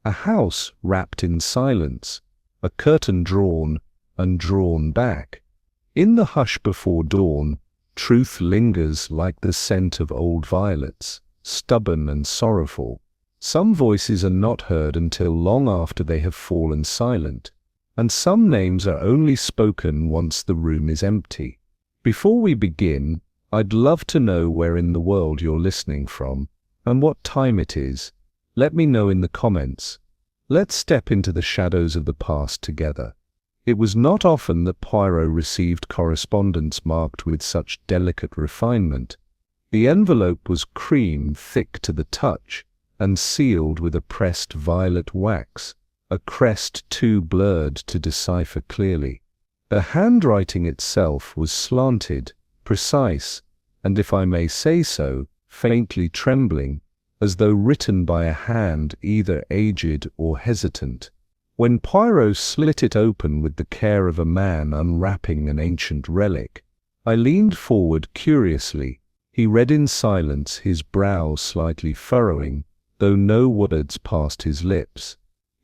A house wrapped in silence, a curtain drawn and drawn back. In the hush before dawn, truth lingers like the scent of old violets, stubborn and sorrowful. Some voices are not heard until long after they have fallen silent, and some names are only spoken once the room is empty. Before we begin, I'd love to know where in the world you're listening from, and what time it is. Let me know in the comments. Let's step into the shadows of the past together. It was not often that Poirot received correspondence marked with such delicate refinement. The envelope was cream thick to the touch, and sealed with a pressed violet wax, a crest too blurred to decipher clearly. The handwriting itself was slanted, precise, and if I may say so, faintly trembling, as though written by a hand either aged or hesitant. When Poirot slit it open with the care of a man unwrapping an ancient relic, I leaned forward curiously. He read in silence, his brow slightly furrowing, though no words passed his lips.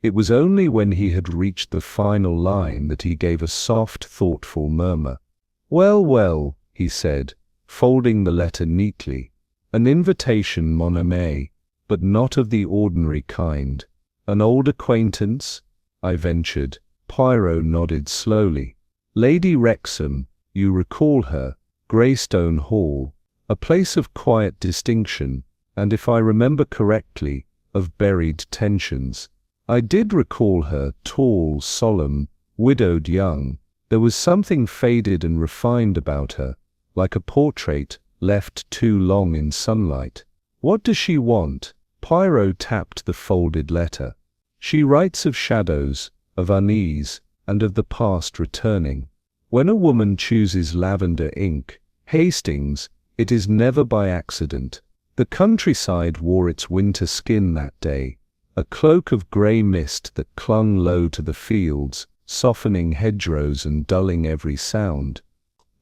It was only when he had reached the final line that he gave a soft, thoughtful murmur. "Well, well," he said, folding the letter neatly. "An invitation, mon ami, but not of the ordinary kind. An old acquaintance?" I ventured. Poirot nodded slowly. "Lady Rexom, you recall her, Greystone Hall, a place of quiet distinction, and if I remember correctly, of buried tensions. I did recall her, tall, solemn, widowed young. There was something faded and refined about her, like a portrait left too long in sunlight. What does she want?" Poirot tapped the folded letter. "She writes of shadows, of unease, and of the past returning. When a woman chooses lavender ink, Hastings, it is never by accident. The countryside wore its winter skin that day, a cloak of grey mist that clung low to the fields, softening hedgerows and dulling every sound.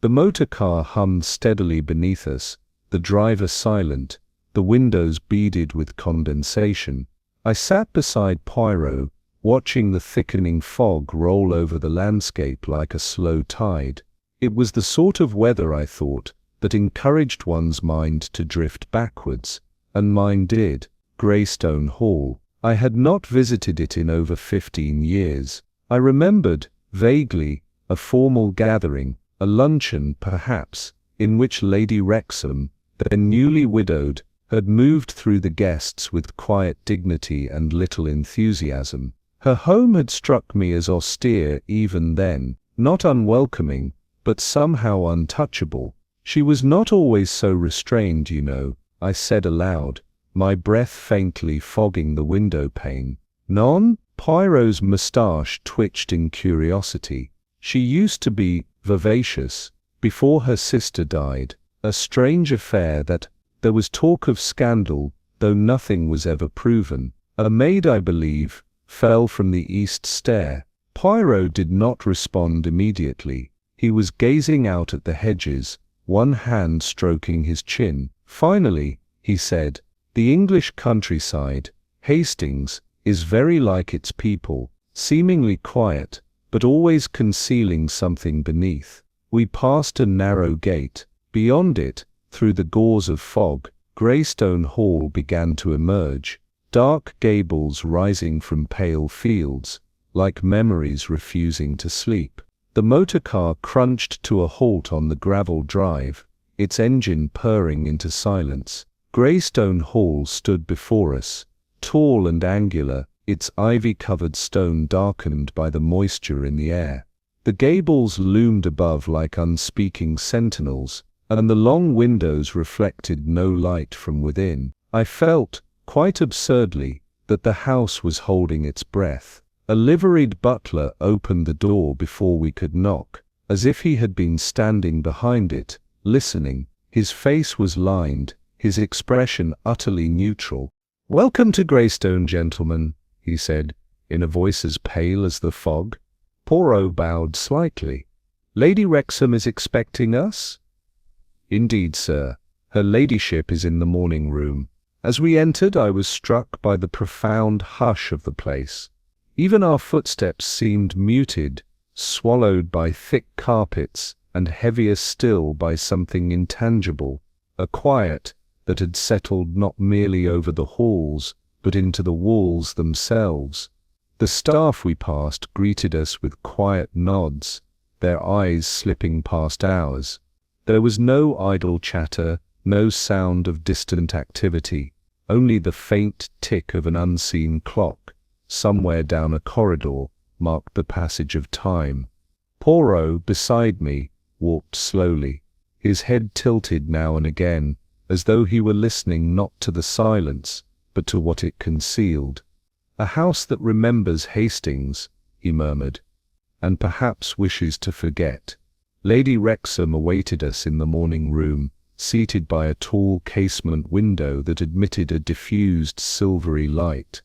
The motor car hummed steadily beneath us, the driver silent, the windows beaded with condensation. I sat beside Poirot, watching the thickening fog roll over the landscape like a slow tide. It was the sort of weather, I thought, that encouraged one's mind to drift backwards, and mine did. Greystone Hall. I had not visited it in over 15 years. I remembered, vaguely, a formal gathering, a luncheon perhaps, in which Lady Rexom, then newly widowed, had moved through the guests with quiet dignity and little enthusiasm. Her home had struck me as austere even then, not unwelcoming, but somehow untouchable. "She was not always so restrained, you know," I said aloud, my breath faintly fogging the window pane. "Non?" Poirot's moustache twitched in curiosity. "She used to be vivacious, before her sister died. A strange affair that. There was talk of scandal, though nothing was ever proven. A maid, I believe, fell from the east stair." Poirot did not respond immediately. He was gazing out at the hedges, one hand stroking his chin. Finally, he said, "The English countryside, Hastings, is very like its people, seemingly quiet, but always concealing something beneath. We passed a narrow gate. Beyond it, through the gauze of fog, Greystone Hall began to emerge, dark gables rising from pale fields, like memories refusing to sleep. The motor car crunched to a halt on the gravel drive, its engine purring into silence. Greystone Hall stood before us, tall and angular, its ivy-covered stone darkened by the moisture in the air. The gables loomed above like unspeaking sentinels, and the long windows reflected no light from within. I felt, quite absurdly, that the house was holding its breath. A liveried butler opened the door before we could knock, as if he had been standing behind it, listening. His face was lined, his expression utterly neutral. "Welcome to Greystone, gentlemen," he said, in a voice as pale as the fog. Poirot bowed slightly. "Lady Rexom is expecting us?" "Indeed, sir. Her ladyship is in the morning room. As we entered, I was struck by the profound hush of the place. Even our footsteps seemed muted, swallowed by thick carpets, and heavier still by something intangible, a quiet that had settled not merely over the halls, but into the walls themselves. The staff we passed greeted us with quiet nods, their eyes slipping past ours. There was no idle chatter, no sound of distant activity, only the faint tick of an unseen clock, somewhere down a corridor, marked the passage of time. Poirot, beside me, walked slowly, his head tilted now and again, as though he were listening not to the silence, but to what it concealed. "A house that remembers Hastings," he murmured, "and perhaps wishes to forget." Lady Rexom awaited us in the morning room, seated by a tall casement window that admitted a diffused silvery light.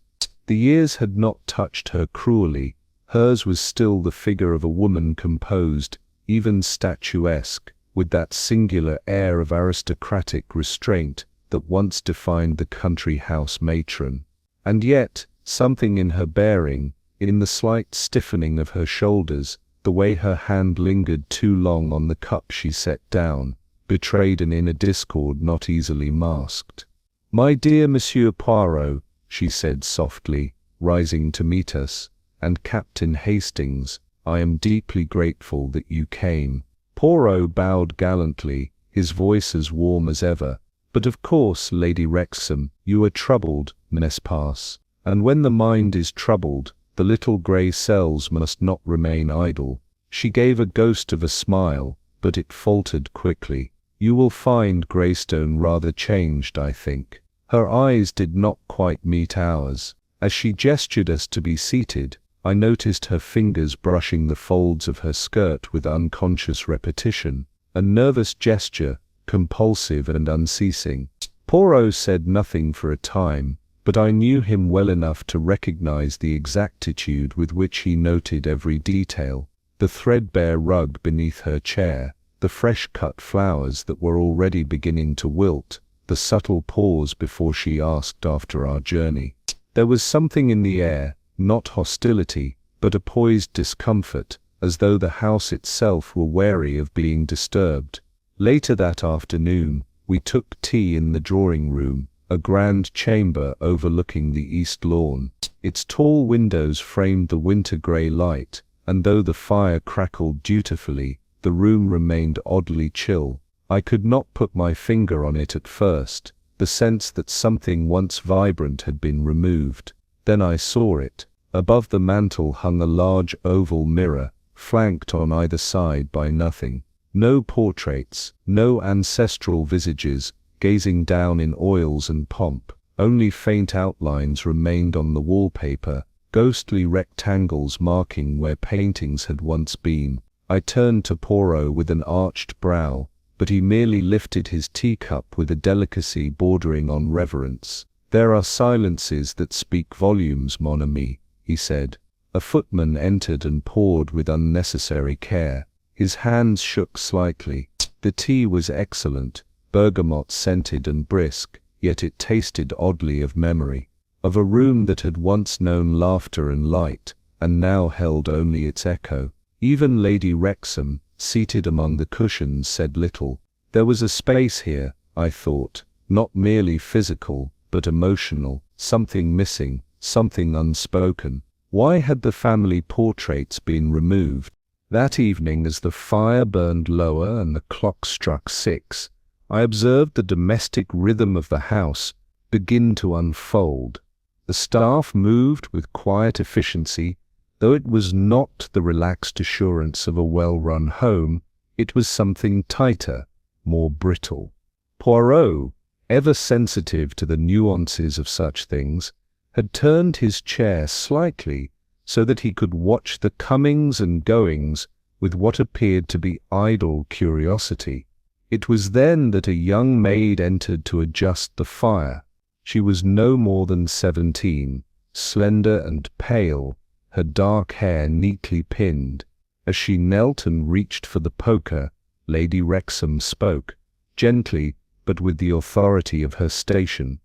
The years had not touched her cruelly. Hers was still the figure of a woman composed, even statuesque, with that singular air of aristocratic restraint that once defined the country house matron. And yet, something in her bearing, in the slight stiffening of her shoulders, the way her hand lingered too long on the cup she set down, betrayed an inner discord not easily masked. "My dear Monsieur Poirot," she said softly, rising to meet us, "and Captain Hastings, I am deeply grateful that you came." Poirot bowed gallantly, his voice as warm as ever. "But of course, Lady Rexom, you are troubled, n'est-ce pas? And when the mind is troubled, the little grey cells must not remain idle." She gave a ghost of a smile, but it faltered quickly. "You will find Greystone rather changed, I think." Her eyes did not quite meet ours. As she gestured us to be seated, I noticed her fingers brushing the folds of her skirt with unconscious repetition, a nervous gesture, compulsive and unceasing. Poirot said nothing for a time, but I knew him well enough to recognize the exactitude with which he noted every detail: the threadbare rug beneath her chair, the fresh-cut flowers that were already beginning to wilt, the subtle pause before she asked after our journey. There was something in the air, not hostility, but a poised discomfort, as though the house itself were wary of being disturbed. Later that afternoon, we took tea in the drawing-room, a grand chamber overlooking the east lawn. Its tall windows framed the winter-grey light, and though the fire crackled dutifully, the room remained oddly chill. I could not put my finger on it at first, the sense that something once vibrant had been removed. Then I saw it. Above the mantel hung a large oval mirror, flanked on either side by nothing. No portraits, no ancestral visages, gazing down in oils and pomp. Only faint outlines remained on the wallpaper, ghostly rectangles marking where paintings had once been. I turned to Poirot with an arched brow, but he merely lifted his teacup with a delicacy bordering on reverence. "There are silences that speak volumes, mon ami," he said. A footman entered and poured with unnecessary care. His hands shook slightly. The tea was excellent, bergamot-scented and brisk, yet it tasted oddly of memory, of a room that had once known laughter and light, and now held only its echo. Even Lady Rexom, seated among the cushions, said little. There was a space here, I thought, not merely physical, but emotional, something missing, something unspoken. Why had the family portraits been removed? That evening, as the fire burned lower and the clock struck 6, I observed the domestic rhythm of the house begin to unfold. The staff moved with quiet efficiency, though it was not the relaxed assurance of a well-run home. It was something tighter, more brittle. Poirot, ever sensitive to the nuances of such things, had turned his chair slightly so that he could watch the comings and goings with what appeared to be idle curiosity. It was then that a young maid entered to adjust the fire. She was no more than 17, slender and pale, her dark hair neatly pinned. As she knelt and reached for the poker, Lady Rexom spoke, gently but with the authority of her station.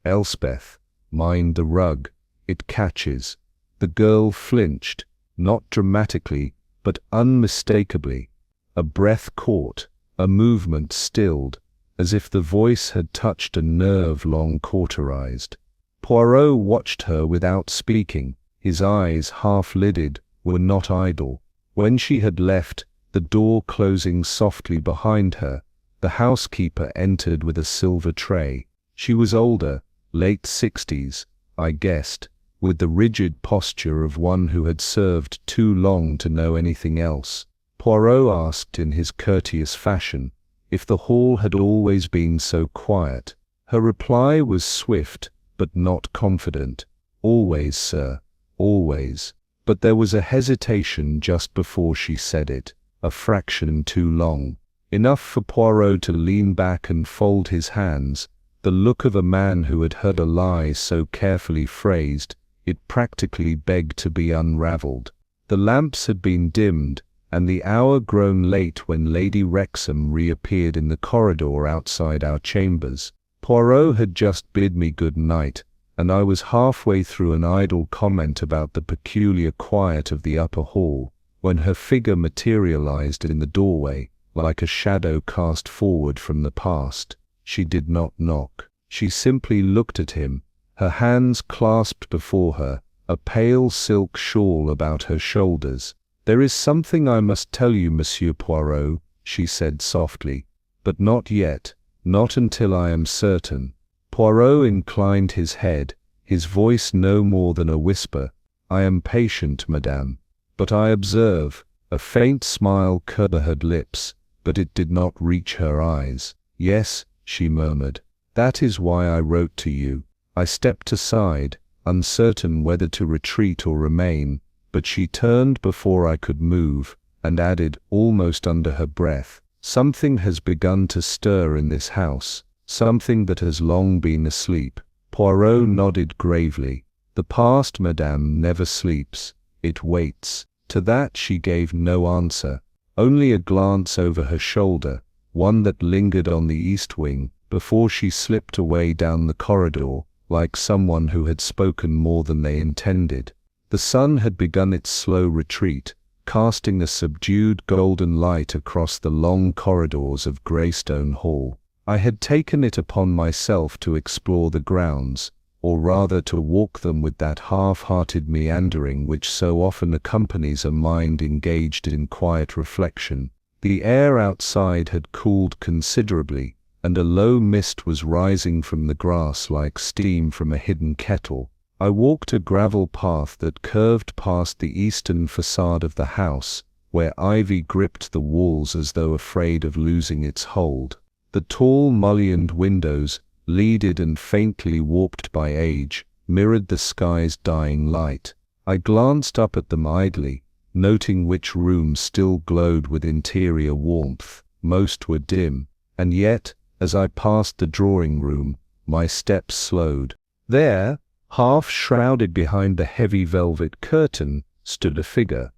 Elspeth, mind the rug, it catches. The girl flinched, not dramatically, but unmistakably. A breath caught, a movement stilled, as if the voice had touched a nerve long cauterized. Poirot watched her without speaking. His eyes, half-lidded, were not idle. When she had left, the door closing softly behind her, the housekeeper entered with a silver tray. She was older, late 60s, I guessed, with the rigid posture of one who had served too long to know anything else. Poirot asked in his courteous fashion if the hall had always been so quiet. Her reply was swift, but not confident. "Always, sir, always." But there was a hesitation just before she said it, a fraction too long. Enough for Poirot to lean back and fold his hands, the look of a man who had heard a lie so carefully phrased, it practically begged to be unraveled. The lamps had been dimmed, and the hour grown late when Lady Rexom reappeared in the corridor outside our chambers. Poirot had just bid me good night, and I was halfway through an idle comment about the peculiar quiet of the upper hall, when her figure materialized in the doorway, like a shadow cast forward from the past. She did not knock. She simply looked at him, her hands clasped before her, a pale silk shawl about her shoulders. "There is something I must tell you, Monsieur Poirot," she said softly, "but not yet, not until I am certain." Poirot inclined his head, his voice no more than a whisper. "I am patient, madame, but I observe." A faint smile curved her lips, but it did not reach her eyes. "Yes," she murmured, "that is why I wrote to you." I stepped aside, uncertain whether to retreat or remain, but she turned before I could move, and added, almost under her breath, "Something has begun to stir in this house, something that has long been asleep." Poirot nodded gravely. "The past, madame, never sleeps. It waits." To that she gave no answer, only a glance over her shoulder, one that lingered on the east wing, before she slipped away down the corridor, like someone who had spoken more than they intended. The sun had begun its slow retreat, casting a subdued golden light across the long corridors of Greystone Hall. I had taken it upon myself to explore the grounds, or rather to walk them with that half-hearted meandering which so often accompanies a mind engaged in quiet reflection. The air outside had cooled considerably, and a low mist was rising from the grass like steam from a hidden kettle. I walked a gravel path that curved past the eastern facade of the house, where ivy gripped the walls as though afraid of losing its hold. The tall mullioned windows, leaded and faintly warped by age, mirrored the sky's dying light. I glanced up at them idly, noting which rooms still glowed with interior warmth. Most were dim, and yet, as I passed the drawing room, my steps slowed. There, half shrouded behind the heavy velvet curtain, stood a figure.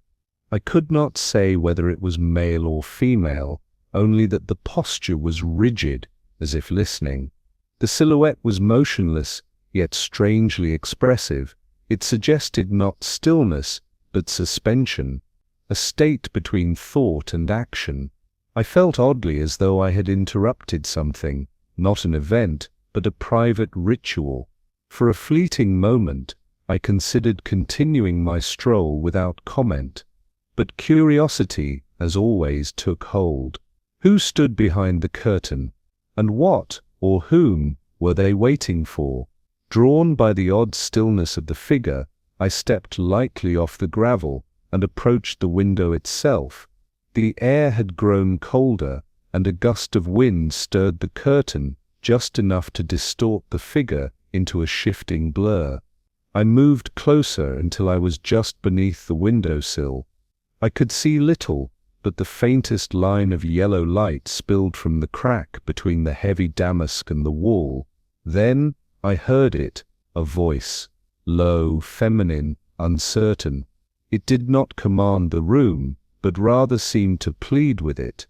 I could not say whether it was male or female, only that the posture was rigid, as if listening. The silhouette was motionless, yet strangely expressive. It suggested not stillness, but suspension, a state between thought and action. I felt oddly as though I had interrupted something, not an event, but a private ritual. For a fleeting moment, I considered continuing my stroll without comment, but curiosity, as always, took hold. Who stood behind the curtain, and what, or whom, were they waiting for? Drawn by the odd stillness of the figure, I stepped lightly off the gravel and approached the window itself. The air had grown colder, and a gust of wind stirred the curtain just enough to distort the figure into a shifting blur. I moved closer until I was just beneath the windowsill. I could see little, but the faintest line of yellow light spilled from the crack between the heavy damask and the wall. Then I heard it, a voice, low, feminine, uncertain. It did not command the room, but rather seemed to plead with it.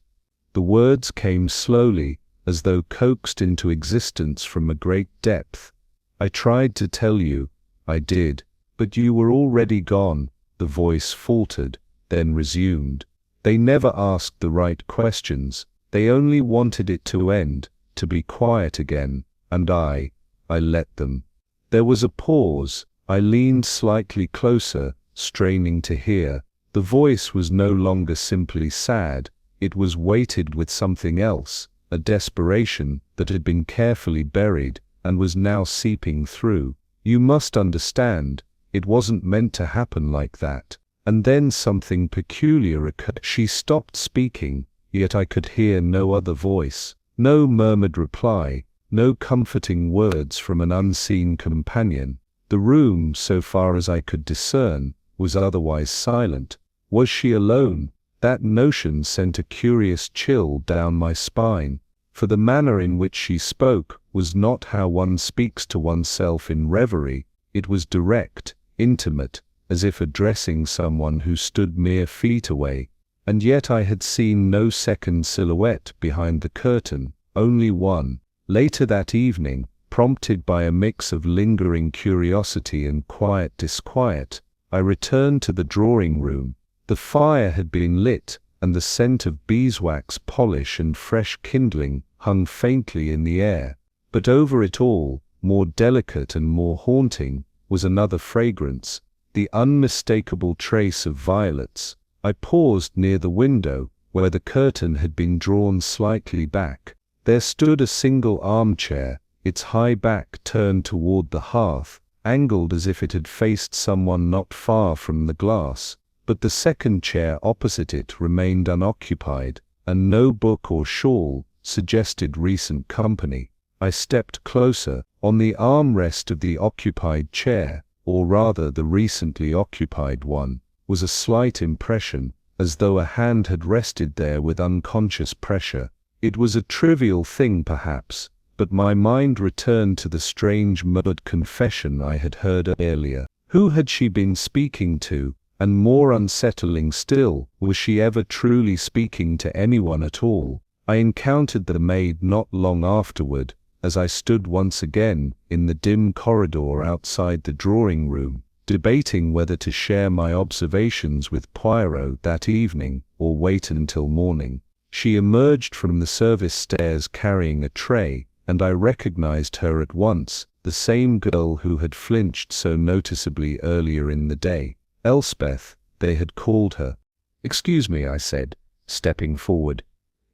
The words came slowly, as though coaxed into existence from a great depth. I tried to tell you, I did, but you were already gone, the voice faltered, then resumed. They never asked the right questions, they only wanted it to end, to be quiet again, and I let them. There was a pause. I leaned slightly closer, straining to hear. The voice was no longer simply sad, it was weighted with something else, a desperation that had been carefully buried, and was now seeping through. You must understand, it wasn't meant to happen like that. And then something peculiar occurred. She stopped speaking, yet I could hear no other voice, no murmured reply, no comforting words from an unseen companion. The room, so far as I could discern, was otherwise silent. Was she alone? That notion sent a curious chill down my spine, for the manner in which she spoke was not how one speaks to oneself in reverie. It was direct, intimate, as if addressing someone who stood mere feet away. And yet I had seen no second silhouette behind the curtain, only one. Later that evening, prompted by a mix of lingering curiosity and quiet disquiet, I returned to the drawing room. The fire had been lit, and the scent of beeswax polish and fresh kindling hung faintly in the air. But over it all, more delicate and more haunting, was another fragrance, the unmistakable trace of violets. I paused near the window, where the curtain had been drawn slightly back. There stood a single armchair, its high back turned toward the hearth, angled as if it had faced someone not far from the glass. But the second chair opposite it remained unoccupied, and no book or shawl suggested recent company. I stepped closer. On the armrest of the occupied chair, or rather the recently occupied one, was a slight impression, as though a hand had rested there with unconscious pressure. It was a trivial thing perhaps, but my mind returned to the strange murmured confession I had heard earlier. Who had she been speaking to? And more unsettling still, was she ever truly speaking to anyone at all? I encountered the maid not long afterward, as I stood once again in the dim corridor outside the drawing room, debating whether to share my observations with Poirot that evening or wait until morning. She emerged from the service stairs carrying a tray, and I recognized her at once, the same girl who had flinched so noticeably earlier in the day. Elspeth, they had called her. "Excuse me," I said, stepping forward.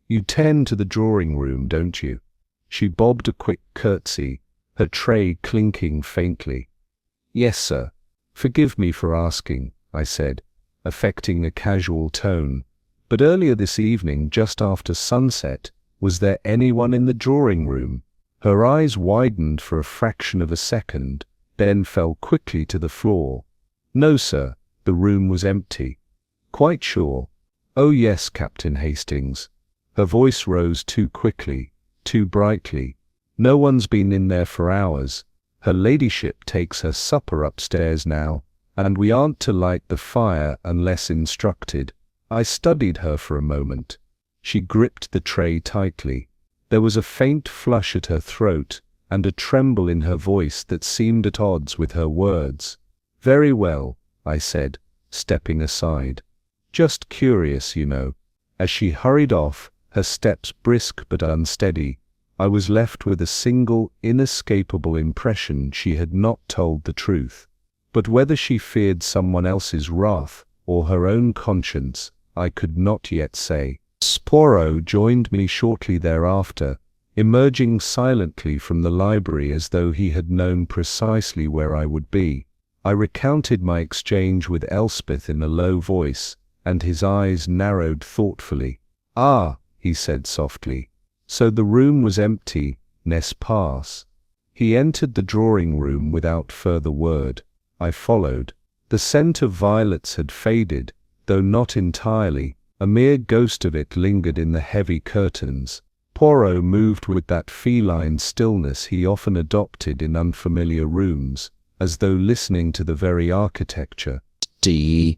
"You tend to the drawing room, don't you?" She bobbed a quick curtsy, her tray clinking faintly. "Yes, sir. Forgive me for asking," I said, affecting a casual tone. "But earlier this evening, just after sunset, was there anyone in the drawing room?" Her eyes widened for a fraction of a second, then fell quickly to the floor. "No, sir. The room was empty." "Quite sure?" "Oh yes, Captain Hastings." Her voice rose too quickly, too brightly. "No one's been in there for hours. Her ladyship takes her supper upstairs now, and we aren't to light the fire unless instructed." I studied her for a moment. She gripped the tray tightly. There was a faint flush at her throat, and a tremble in her voice that seemed at odds with her words. "Very well," I said, stepping aside. "Just curious, you know." As she hurried off, her steps brisk but unsteady, I was left with a single, inescapable impression she had not told the truth. But whether she feared someone else's wrath, or her own conscience, I could not yet say. Poirot joined me shortly thereafter, emerging silently from the library as though he had known precisely where I would be. I recounted my exchange with Elspeth in a low voice, and his eyes narrowed thoughtfully. "Ah," he said softly, "so the room was empty, n'est-ce pas?" He entered the drawing room without further word. I followed. The scent of violets had faded, though not entirely. A mere ghost of it lingered in the heavy curtains. Poirot moved with that feline stillness he often adopted in unfamiliar rooms, as though listening to the very architecture. He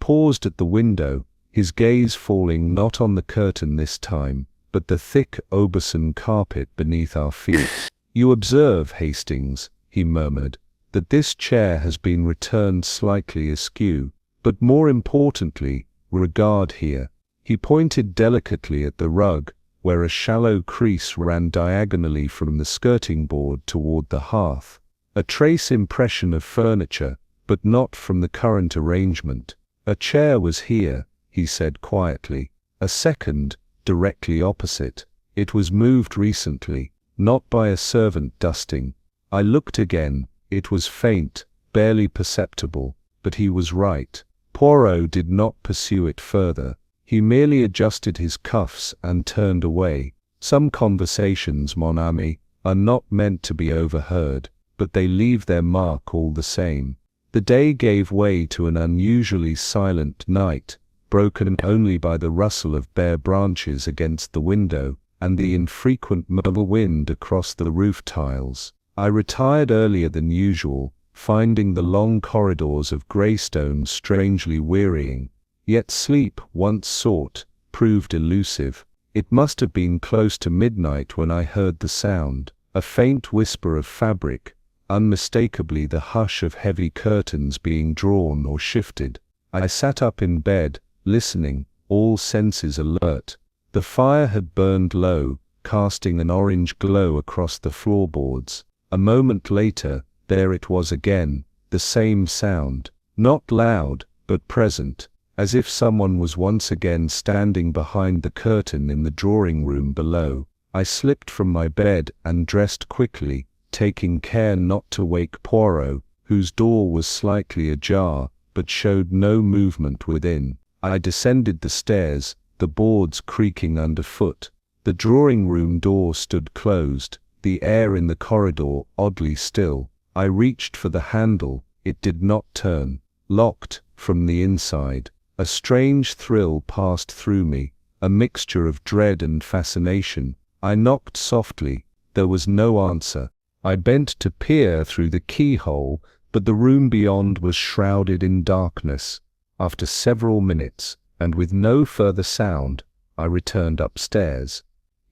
paused at the window, his gaze falling not on the curtain this time, but the thick Aubusson carpet beneath our feet. "You observe, Hastings," he murmured, "that this chair has been returned slightly askew. But more importantly, regard here." He pointed delicately at the rug, where a shallow crease ran diagonally from the skirting board toward the hearth. A trace impression of furniture, but not from the current arrangement. "A chair was here," he said quietly. "A second, directly opposite. It was moved recently, not by a servant dusting." I looked again. It was faint, barely perceptible, but he was right. Poirot did not pursue it further. He merely adjusted his cuffs and turned away. Some conversations, mon ami, are not meant to be overheard, but they leave their mark all the same. The day gave way to an unusually silent night, broken only by the rustle of bare branches against the window and the infrequent murmur of wind across the roof tiles. I retired earlier than usual, finding the long corridors of Greystone strangely wearying. Yet sleep, once sought, proved elusive. It must have been close to midnight when I heard the sound, a faint whisper of fabric, unmistakably the hush of heavy curtains being drawn or shifted. I sat up in bed, listening, all senses alert. The fire had burned low, casting an orange glow across the floorboards. A moment later, there it was again, the same sound, not loud, but present, as if someone was once again standing behind the curtain in the drawing room below. I slipped from my bed and dressed quickly, taking care not to wake Poirot, whose door was slightly ajar, but showed no movement within. I descended the stairs, the boards creaking underfoot. The drawing room door stood closed, the air in the corridor oddly still. I reached for the handle, it did not turn. Locked, from the inside. A strange thrill passed through me, a mixture of dread and fascination. I knocked softly. There was no answer. I bent to peer through the keyhole, but the room beyond was shrouded in darkness. After several minutes, and with no further sound, I returned upstairs.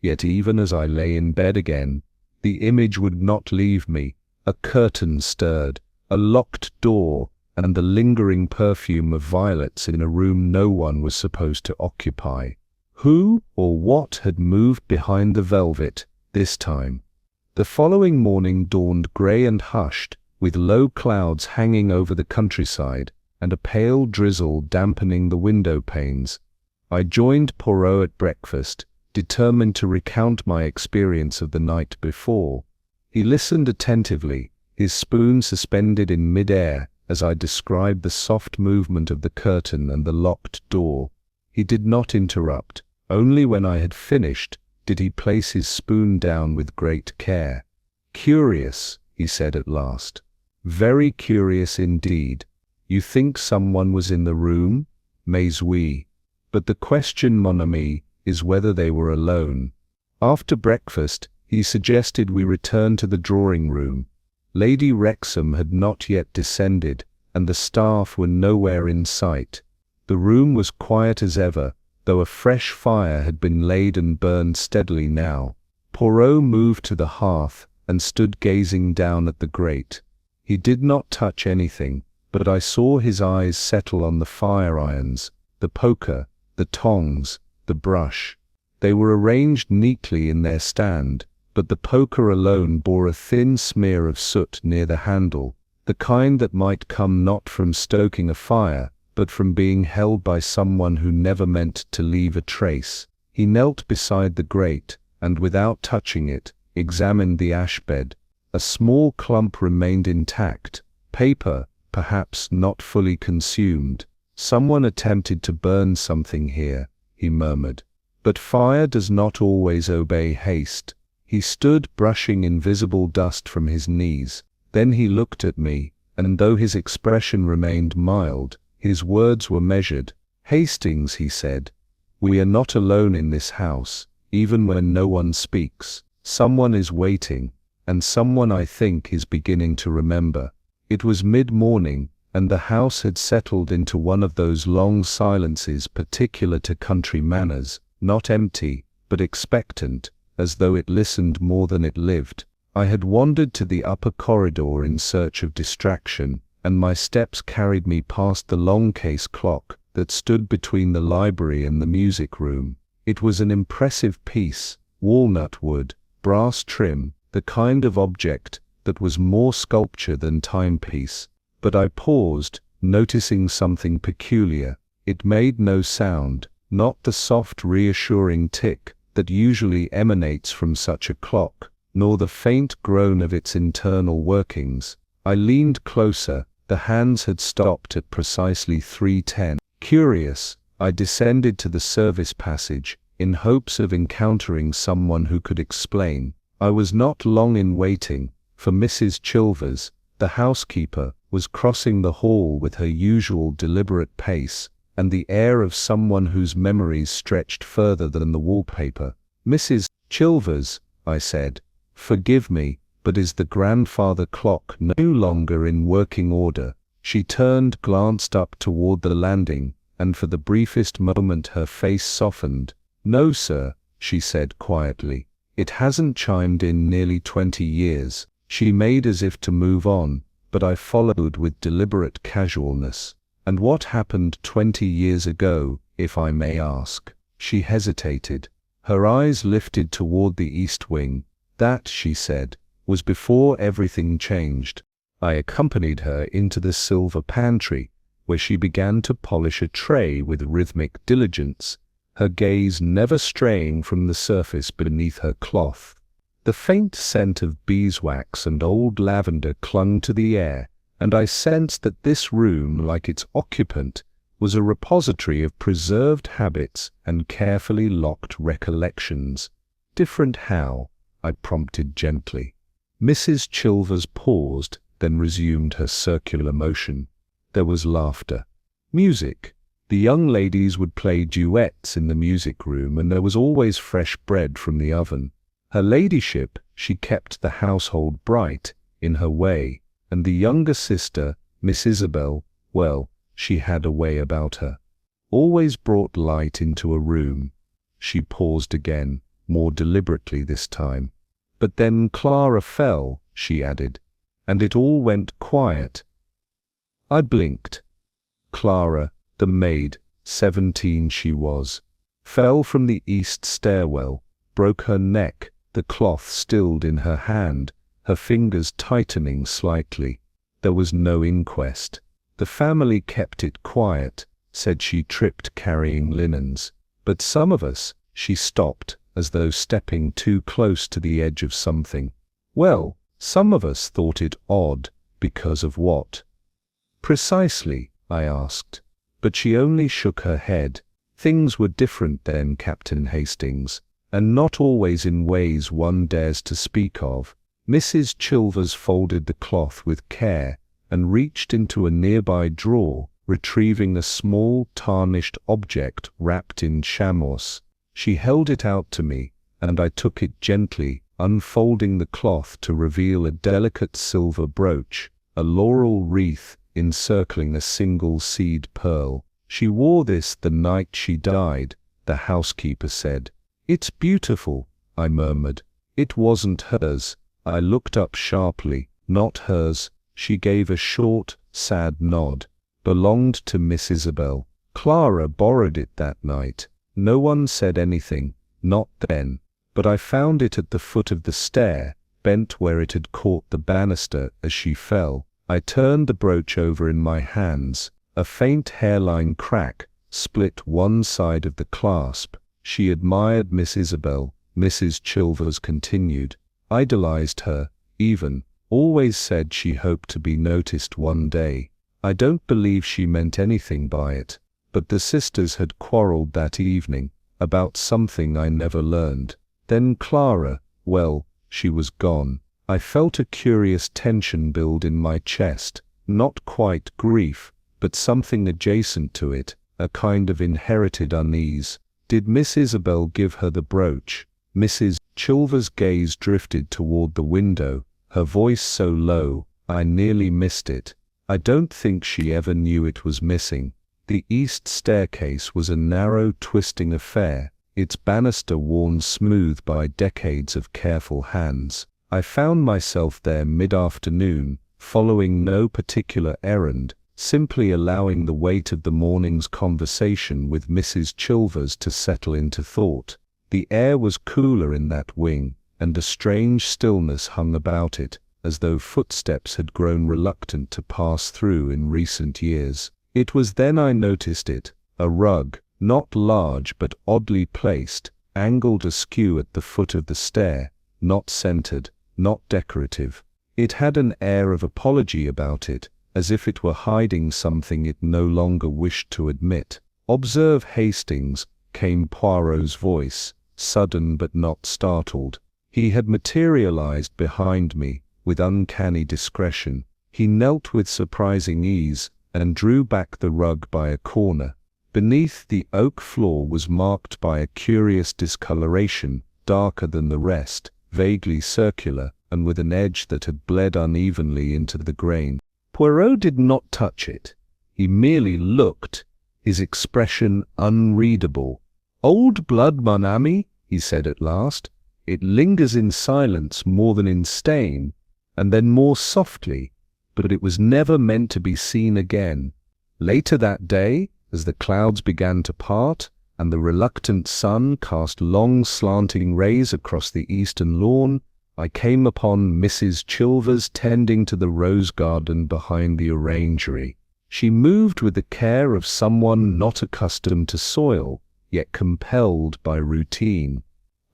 Yet even as I lay in bed again, the image would not leave me. A curtain stirred, a locked door, and the lingering perfume of violets in a room no one was supposed to occupy. Who or what had moved behind the velvet this time? The following morning dawned grey and hushed, with low clouds hanging over the countryside, and a pale drizzle dampening the window panes. I joined Poirot at breakfast, determined to recount my experience of the night before. He listened attentively, his spoon suspended in mid-air as I described the soft movement of the curtain and the locked door. He did not interrupt. Only when I had finished did he place his spoon down with great care. "Curious," he said at last. "Very curious indeed. You think someone was in the room? Mais oui. But the question, mon ami, is whether they were alone." After breakfast, he suggested we return to the drawing room. Lady Rexom had not yet descended, and the staff were nowhere in sight. The room was quiet as ever, though a fresh fire had been laid and burned steadily now. Poirot moved to the hearth and stood gazing down at the grate. He did not touch anything, but I saw his eyes settle on the fire irons, the poker, the tongs, the brush. They were arranged neatly in their stand, but the poker alone bore a thin smear of soot near the handle, the kind that might come not from stoking a fire, but from being held by someone who never meant to leave a trace. He knelt beside the grate, and without touching it, examined the ash bed. A small clump remained intact, paper, perhaps not fully consumed. "Someone attempted to burn something here," he murmured. "But fire does not always obey haste." He stood brushing invisible dust from his knees. Then he looked at me, and though his expression remained mild, his words were measured. "Hastings," he said, "we are not alone in this house, even when no one speaks. Someone is waiting, and someone I think is beginning to remember." It was mid-morning, and the house had settled into one of those long silences particular to country manners, not empty, but expectant, as though it listened more than it lived. I had wandered to the upper corridor in search of distraction, and my steps carried me past the long case clock that stood between the library and the music room. It was an impressive piece, walnut wood, brass trim, the kind of object that was more sculpture than timepiece. But I paused, noticing something peculiar. It made no sound, not the soft reassuring tick that usually emanates from such a clock, nor the faint groan of its internal workings. I leaned closer. The hands had stopped at precisely 3:10. Curious, I descended to the service passage, in hopes of encountering someone who could explain. I was not long in waiting, for Mrs. Chilvers, the housekeeper, was crossing the hall with her usual deliberate pace, and the air of someone whose memories stretched further than the wallpaper. "Mrs. Chilvers," I said, "forgive me, but is the grandfather clock no longer in working order?" She turned, glanced up toward the landing, and for the briefest moment her face softened. "No, sir," she said quietly. "It hasn't chimed in nearly 20 years. She made as if to move on, but I followed with deliberate casualness. "And what happened 20 years ago, if I may ask?" She hesitated. Her eyes lifted toward the east wing. "That," she said, "was before everything changed." I accompanied her into the silver pantry, where she began to polish a tray with rhythmic diligence, her gaze never straying from the surface beneath her cloth. The faint scent of beeswax and old lavender clung to the air, and I sensed that this room, like its occupant, was a repository of preserved habits and carefully locked recollections. "Different how?" I prompted gently. Mrs. Chilvers paused, then resumed her circular motion. There was laughter. Music. The young ladies would play duets in the music room, and there was always fresh bread from the oven. Her ladyship, she kept the household bright, in her way, and the younger sister, Miss Isabel, well, she had a way about her. Always brought light into a room. She paused again, more deliberately this time. "But then Clara fell," she added, "and it all went quiet." I blinked. Clara, the maid, 17 she was, fell from the east stairwell, broke her neck, the cloth stilled in her hand, her fingers tightening slightly. There was no inquest. The family kept it quiet, said she tripped carrying linens. But some of us, she stopped, as though stepping too close to the edge of something. Well, some of us thought it odd, because of what? Precisely, I asked. But she only shook her head. Things were different then, Captain Hastings, and not always in ways one dares to speak of. Mrs. Chilvers folded the cloth with care, and reached into a nearby drawer, retrieving a small tarnished object wrapped in chamois. She held it out to me, and I took it gently, unfolding the cloth to reveal a delicate silver brooch, a laurel wreath encircling a single seed pearl. "She wore this the night she died," the housekeeper said. "It's beautiful," I murmured. "It wasn't hers." I looked up sharply. "Not hers." She gave a short, sad nod. "Belonged to Miss Isabel. Clara borrowed it that night." No one said anything, not then, but I found it at the foot of the stair, bent where it had caught the banister as she fell. I turned the brooch over in my hands. A faint hairline crack split one side of the clasp. She admired Miss Isabel, Mrs. Chilvers continued. Idolized her, even. Always said she hoped to be noticed one day. I don't believe she meant anything by it. But the sisters had quarreled that evening, about something I never learned. Then Clara, well, she was gone. I felt a curious tension build in my chest, not quite grief, but something adjacent to it, a kind of inherited unease. Did Miss Isabel give her the brooch? Mrs. Chilvers' gaze drifted toward the window, her voice so low, I nearly missed it. I don't think she ever knew it was missing. The east staircase was a narrow, twisting affair, its banister worn smooth by decades of careful hands. I found myself there mid-afternoon, following no particular errand, simply allowing the weight of the morning's conversation with Mrs. Chilvers to settle into thought. The air was cooler in that wing, and a strange stillness hung about it, as though footsteps had grown reluctant to pass through in recent years. It was then I noticed it, a rug, not large but oddly placed, angled askew at the foot of the stair, not centered, not decorative. It had an air of apology about it, as if it were hiding something it no longer wished to admit. "Observe Hastings," came Poirot's voice, sudden but not startled. He had materialized behind me, with uncanny discretion. He knelt with surprising ease, and drew back the rug by a corner. Beneath, the oak floor was marked by a curious discoloration, darker than the rest, vaguely circular, and with an edge that had bled unevenly into the grain. Poirot did not touch it. He merely looked, his expression unreadable. "Old blood, mon ami," he said at last. "It lingers in silence more than in stain, and then more softly, but it was never meant to be seen again." Later that day, as the clouds began to part, and the reluctant sun cast long slanting rays across the eastern lawn, I came upon Mrs. Chilvers tending to the rose garden behind the orangery. She moved with the care of someone not accustomed to soil, yet compelled by routine.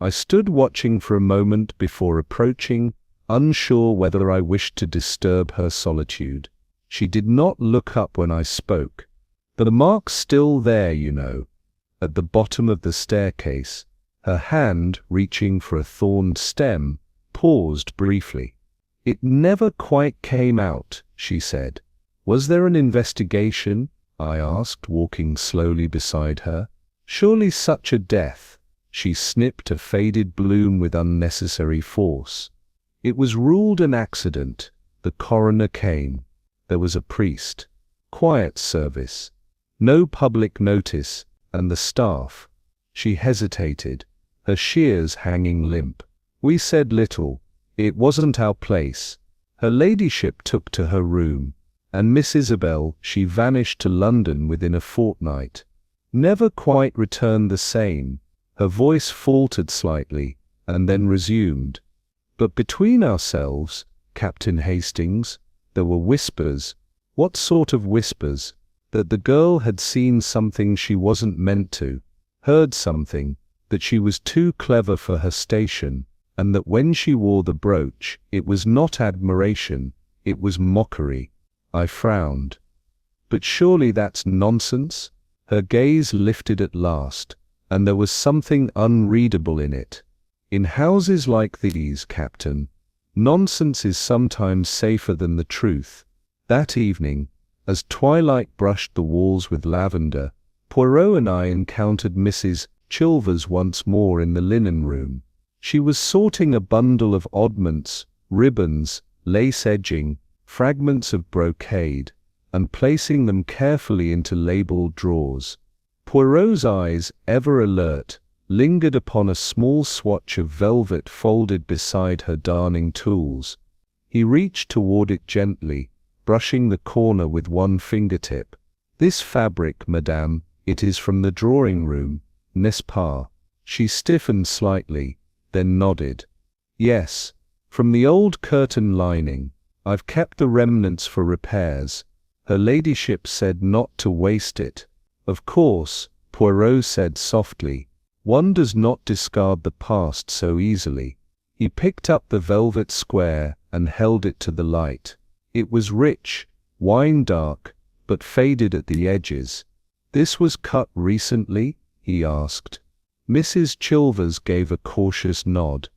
I stood watching for a moment before approaching, unsure whether I wished to disturb her solitude. She did not look up when I spoke. "The mark's still there, you know, at the bottom of the staircase." Her hand, reaching for a thorned stem, paused briefly. "It never quite came out," she said. "Was there an investigation?" I asked, walking slowly beside her. "Surely such a death." She snipped a faded bloom with unnecessary force. "It was ruled an accident. The coroner came. There was a priest. Quiet service. No public notice, and the staff." She hesitated, her shears hanging limp. "We said little. It wasn't our place. Her ladyship took to her room, and Miss Isabel, she vanished to London within a fortnight. Never quite returned the same." Her voice faltered slightly, and then resumed. "But between ourselves, Captain Hastings, there were whispers." "What sort of whispers?" "That the girl had seen something she wasn't meant to, heard something, that she was too clever for her station, and that when she wore the brooch, it was not admiration, it was mockery." I frowned. "But surely that's nonsense?" Her gaze lifted at last, and there was something unreadable in it. "In houses like these, Captain, nonsense is sometimes safer than the truth." That evening, as twilight brushed the walls with lavender, Poirot and I encountered Mrs. Chilvers once more in the linen room. She was sorting a bundle of oddments, ribbons, lace edging, fragments of brocade, and placing them carefully into labelled drawers. Poirot's eyes, ever alert, lingered upon a small swatch of velvet folded beside her darning tools. He reached toward it gently, brushing the corner with one fingertip. "This fabric, madame, it is from the drawing-room, n'est-ce pas?" She stiffened slightly, then nodded. "Yes, from the old curtain lining. I've kept the remnants for repairs. Her ladyship said not to waste it." "Of course," Poirot said softly, "one does not discard the past so easily." He picked up the velvet square and held it to the light. It was rich, wine-dark, but faded at the edges. "This was cut recently?" he asked. Mrs. Chilvers gave a cautious nod.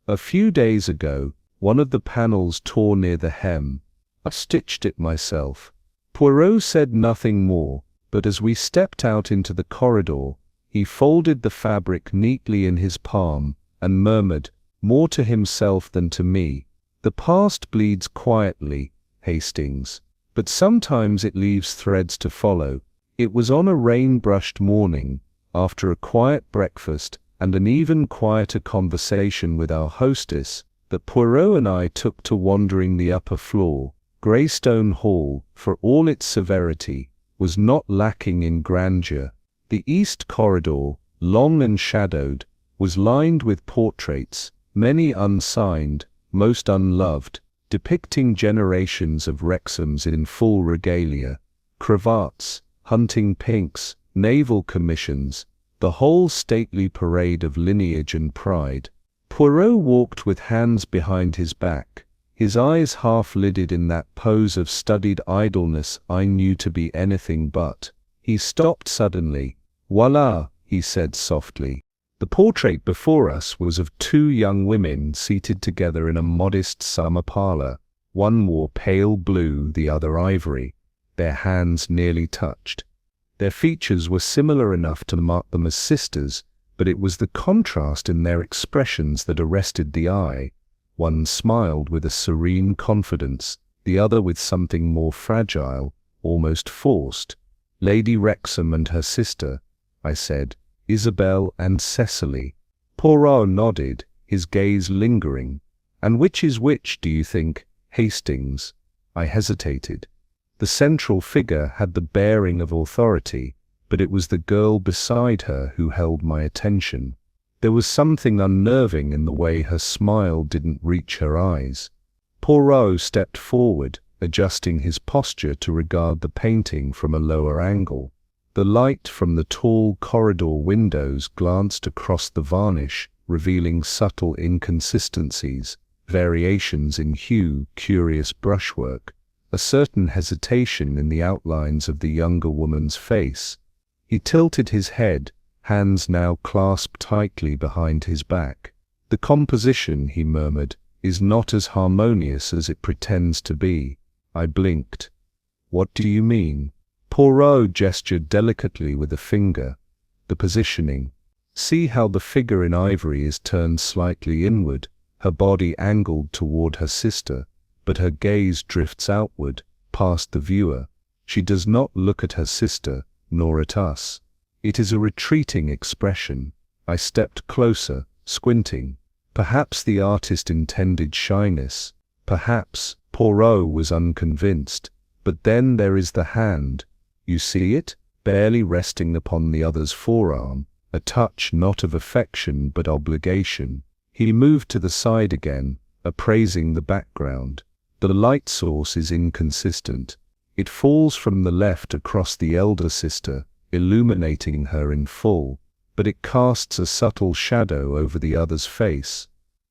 "A few days ago, one of the panels tore near the hem. I stitched it myself." Poirot said nothing more, but as we stepped out into the corridor, he folded the fabric neatly in his palm and murmured, more to himself than to me, "The past bleeds quietly, Hastings, but sometimes it leaves threads to follow." It was on a rain-brushed morning, after a quiet breakfast and an even quieter conversation with our hostess, that Poirot and I took to wandering the upper floor. Greystone Hall, for all its severity, was not lacking in grandeur. The east corridor, long and shadowed, was lined with portraits, many unsigned, most unloved, depicting generations of Rexoms in full regalia, cravats, hunting pinks, naval commissions, the whole stately parade of lineage and pride. Poirot walked with hands behind his back, his eyes half-lidded in that pose of studied idleness I knew to be anything but. He stopped suddenly. "Voila," he said softly. The portrait before us was of two young women seated together in a modest summer parlor. One wore pale blue, the other ivory. Their hands nearly touched. Their features were similar enough to mark them as sisters, but it was the contrast in their expressions that arrested the eye. One smiled with a serene confidence, the other with something more fragile, almost forced. "Lady Rexom and her sister," I said. "Isabel and Cecily." Poirot nodded, his gaze lingering. "And which is which, do you think, Hastings?" I hesitated. The central figure had the bearing of authority, but it was the girl beside her who held my attention. There was something unnerving in the way her smile didn't reach her eyes. Poirot stepped forward, adjusting his posture to regard the painting from a lower angle. The light from the tall corridor windows glanced across the varnish, revealing subtle inconsistencies, variations in hue, curious brushwork, a certain hesitation in the outlines of the younger woman's face. He tilted his head, hands now clasped tightly behind his back. "The composition," he murmured, "is not as harmonious as it pretends to be." I blinked. "What do you mean?" Poirot gestured delicately with a finger. "The positioning. See how the figure in ivory is turned slightly inward, her body angled toward her sister, but her gaze drifts outward, past the viewer. She does not look at her sister, nor at us. It is a retreating expression." I stepped closer, squinting. Perhaps the artist intended shyness. Perhaps Poirot was unconvinced. "But then there is the hand. You see it, barely resting upon the other's forearm, a touch not of affection but obligation." He moved to the side again, appraising the background. "The light source is inconsistent. It falls from the left across the elder sister, illuminating her in full, but it casts a subtle shadow over the other's face.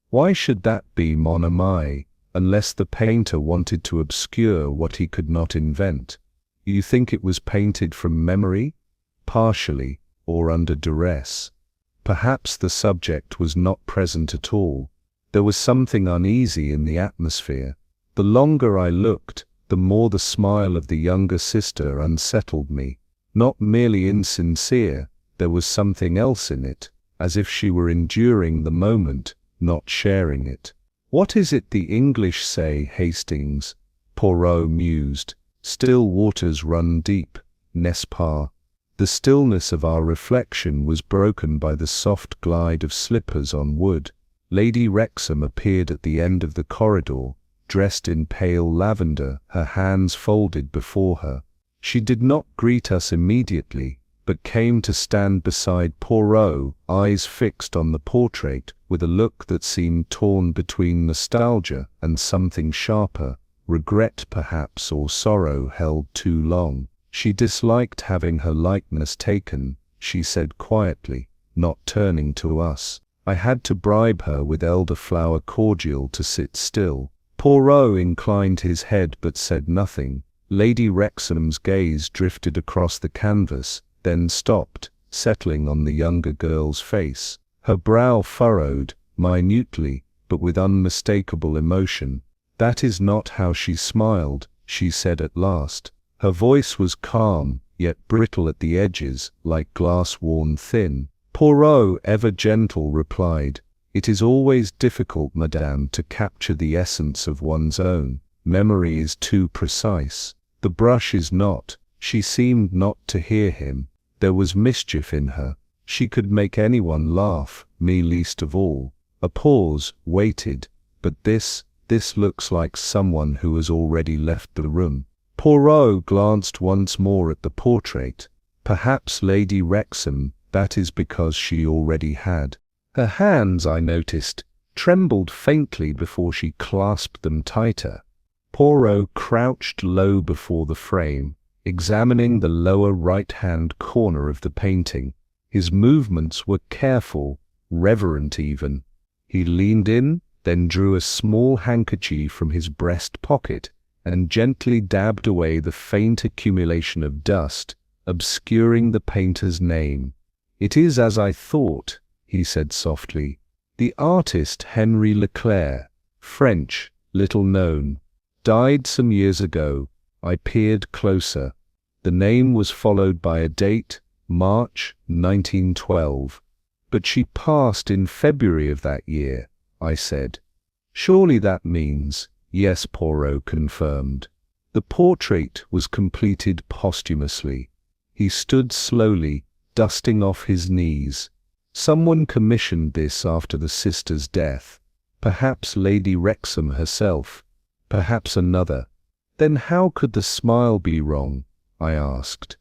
Why should that be, mon ami, unless the painter wanted to obscure what he could not invent? You think it was painted from memory? Partially, or under duress. Perhaps the subject was not present at all. There was something uneasy in the atmosphere. The longer I looked, the more the smile of the younger sister unsettled me. Not merely insincere, there was something else in it, as if she were enduring the moment, not sharing it. "What is it the English say, Hastings?" Poirot mused. "Still waters run deep, n'est-ce pas?" The stillness of our reflection was broken by the soft glide of slippers on wood. Lady Rexom appeared at the end of the corridor, dressed in pale lavender, her hands folded before her. She did not greet us immediately, but came to stand beside Poirot, eyes fixed on the portrait, with a look that seemed torn between nostalgia and something sharper, regret perhaps, or sorrow held too long. She disliked having her likeness taken, she said quietly, not turning to us. I had to bribe her with elderflower cordial to sit still. Poirot inclined his head but said nothing. Lady Rexom's gaze drifted across the canvas, then stopped, settling on the younger girl's face. Her brow furrowed, minutely, but with unmistakable emotion. "That is not how she smiled," she said at last. Her voice was calm, yet brittle at the edges, like glass worn thin. Poirot, ever gentle, replied, "It is always difficult, madame, to capture the essence of one's own. Memory is too precise. The brush is not." She seemed not to hear him. There was mischief in her. She could make anyone laugh, me least of all. A pause, waited. but this looks like someone who has already left the room. Poirot glanced once more at the portrait. Perhaps Lady Rexom, that is because she already had. Her hands, I noticed, trembled faintly before she clasped them tighter. Poirot crouched low before the frame, examining the lower right-hand corner of the painting. His movements were careful, reverent even. He leaned in, then drew a small handkerchief from his breast pocket and gently dabbed away the faint accumulation of dust, obscuring the painter's name. "It is as I thought," he said softly. "The artist Henri Leclerc, French, little known, died some years ago." I peered closer. The name was followed by a date, March 1912. "But she passed in February of that year," I said. "Surely that means—" "Yes," Poirot confirmed. "The portrait was completed posthumously." He stood slowly, dusting off his knees. "Someone commissioned this after the sister's death. Perhaps Lady Rexom herself. Perhaps another." "Then how could the smile be wrong?" I asked.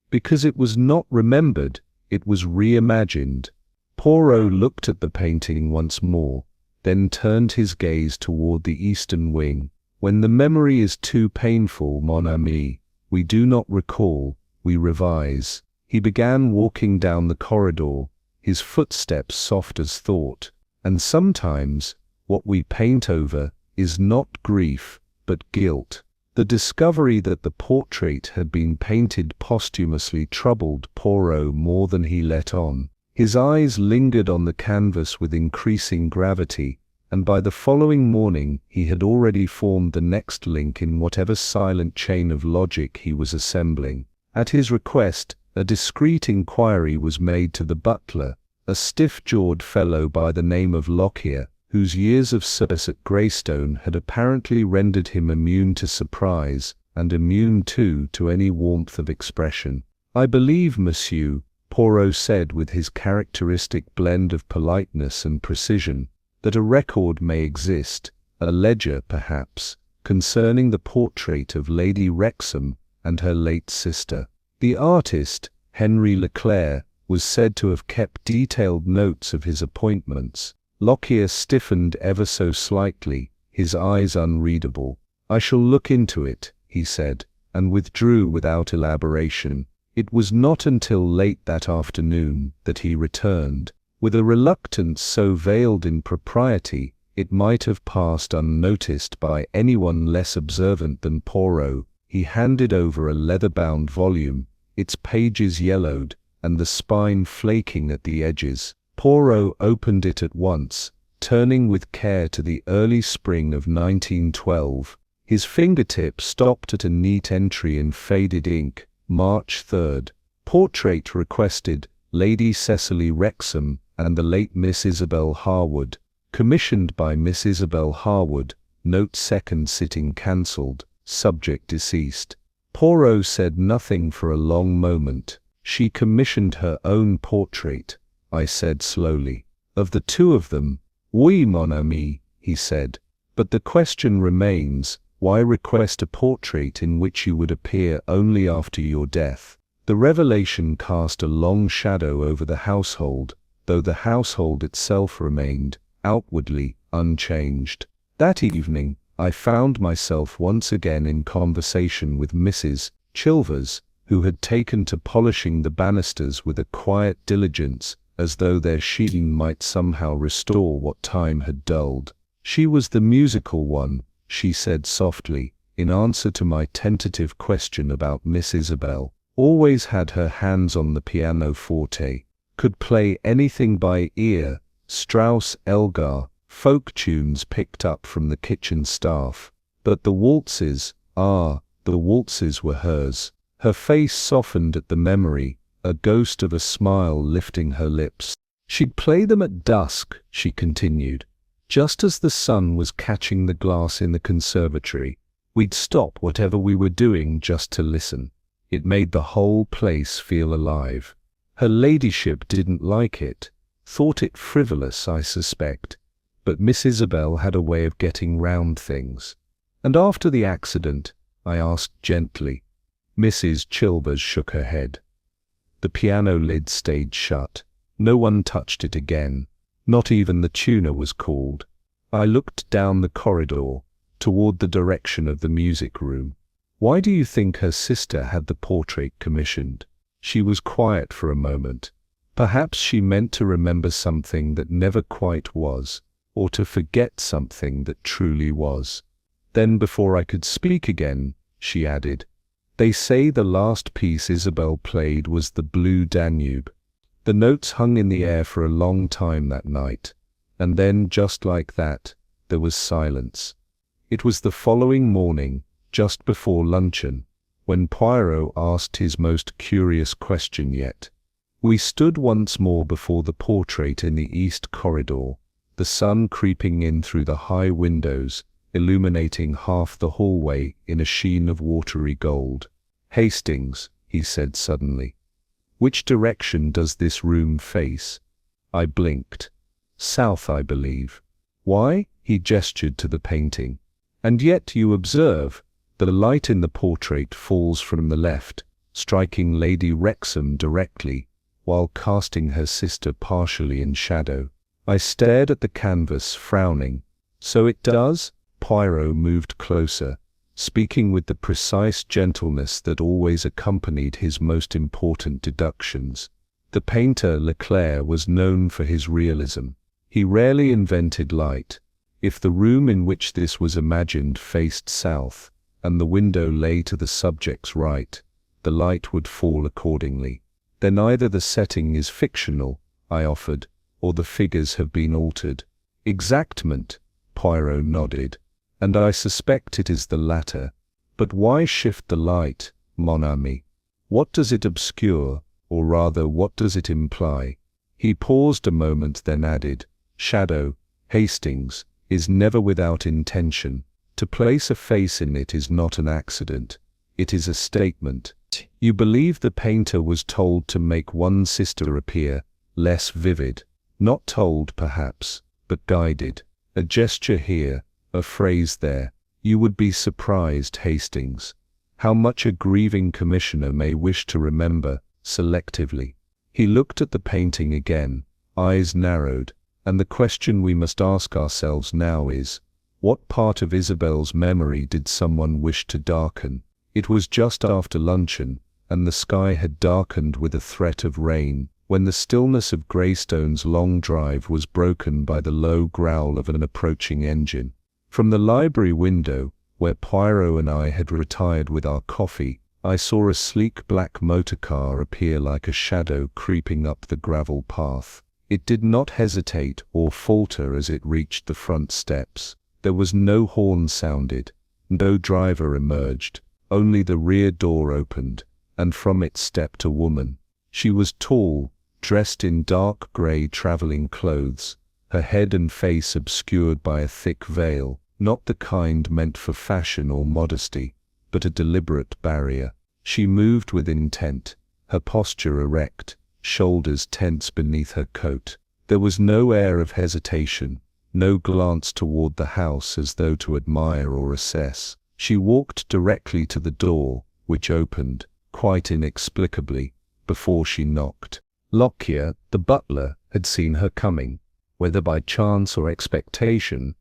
"Because it was not remembered, it was reimagined." Poirot looked at the painting once more, then turned his gaze toward the eastern wing. "When the memory is too painful, mon ami, we do not recall, we revise." He began walking down the corridor, his footsteps soft as thought. "And sometimes, what we paint over is not grief, but guilt." The discovery that the portrait had been painted posthumously troubled Poirot more than he let on. His eyes lingered on the canvas with increasing gravity, and by the following morning he had already formed the next link in whatever silent chain of logic he was assembling. At his request, a discreet inquiry was made to the butler, a stiff-jawed fellow by the name of Lockyer, whose years of service at Greystone had apparently rendered him immune to surprise, and immune too to any warmth of expression. "I believe, monsieur," Poirot said with his characteristic blend of politeness and precision, "that a record may exist, a ledger perhaps, concerning the portrait of Lady Rexom and her late sister." The artist, Henri Leclerc, was said to have kept detailed notes of his appointments. Lockyer stiffened ever so slightly, his eyes unreadable. "I shall look into it," he said, and withdrew without elaboration. It was not until late that afternoon that he returned. With a reluctance so veiled in propriety, it might have passed unnoticed by anyone less observant than Poirot. He handed over a leather-bound volume, its pages yellowed, and the spine flaking at the edges. Poirot opened it at once, turning with care to the early spring of 1912. His fingertip stopped at a neat entry in faded ink, March 3rd. "Portrait requested, Lady Cecily Rexom and the late Miss Isabel Harwood. Commissioned by Miss Isabel Harwood. Note second sitting cancelled. Subject deceased." Poirot said nothing for a long moment. "She commissioned her own portrait," I said slowly. "Of the two of them?" "Oui, mon ami," he said. "But the question remains, why request a portrait in which you would appear only after your death?" The revelation cast a long shadow over the household, though the household itself remained, outwardly, unchanged. That evening, I found myself once again in conversation with Mrs. Chilvers, who had taken to polishing the banisters with a quiet diligence, as though their sheen might somehow restore what time had dulled. "She was the musical one," she said softly, in answer to my tentative question about Miss Isabel. "Always had her hands on the pianoforte. Could play anything by ear, Strauss, Elgar, folk tunes picked up from the kitchen staff. But the waltzes, the waltzes were hers." Her face softened at the memory, a ghost of a smile lifting her lips. "She'd play them at dusk," she continued. "Just as the sun was catching the glass in the conservatory, we'd stop whatever we were doing just to listen. It made the whole place feel alive. Her ladyship didn't like it, thought it frivolous, I suspect, but Miss Isabel had a way of getting round things. "And after the accident?" I asked gently. Mrs. Chilvers shook her head. "The piano lid stayed shut. No one touched it again. Not even the tuner was called." I looked down the corridor, toward the direction of the music room. "Why do you think her sister had the portrait commissioned?" She was quiet for a moment. Perhaps she meant to remember something that never quite was, or to forget something that truly was. Then, before I could speak again, she added, "They say the last piece Isabel played was the Blue Danube." The notes hung in the air for a long time that night, and then, just like that, there was silence. It was the following morning, just before luncheon, when Poirot asked his most curious question yet. We stood once more before the portrait in the east corridor, the sun creeping in through the high windows, illuminating half the hallway in a sheen of watery gold. "Hastings," he said suddenly, "which direction does this room face?" I blinked. "South, I believe." "Why?" He gestured to the painting. "And yet, you observe, the light in the portrait falls from the left, striking Lady Rexom directly, while casting her sister partially in shadow." I stared at the canvas, frowning. "So it does?" Poirot moved closer, speaking with the precise gentleness that always accompanied his most important deductions. The painter Leclerc was known for his realism. He rarely invented light. If the room in which this was imagined faced south, and the window lay to the subject's right, the light would fall accordingly. "Then either the setting is fictional," I offered, "or the figures have been altered." "Exactement," Poirot nodded, "and I suspect it is the latter. But why shift the light, mon ami? What does it obscure, or rather what does it imply?" He paused a moment, then added, "Shadow, Hastings, is never without intention. To place a face in it is not an accident. It is a statement. You believe the painter was told to make one sister appear less vivid. Not told, perhaps, but guided. A gesture here, a phrase there. You would be surprised, Hastings, how much a grieving commissioner may wish to remember, selectively." He looked at the painting again, eyes narrowed, "And the question we must ask ourselves now is, what part of Isabel's memory did someone wish to darken?" It was just after luncheon, and the sky had darkened with a threat of rain, when the stillness of Greystone's long drive was broken by the low growl of an approaching engine. From the library window, where Poirot and I had retired with our coffee, I saw a sleek black motor car appear like a shadow creeping up the gravel path. It did not hesitate or falter as it reached the front steps. There was no horn sounded, no driver emerged. Only the rear door opened, and from it stepped a woman. She was tall, dressed in dark grey travelling clothes, her head and face obscured by a thick veil, not the kind meant for fashion or modesty, but a deliberate barrier. She moved with intent, her posture erect, shoulders tense beneath her coat. There was no air of hesitation, no glance toward the house as though to admire or assess. She walked directly to the door, which opened, quite inexplicably, before she knocked. Lockyer, the butler, had seen her coming, whether by chance or expectation,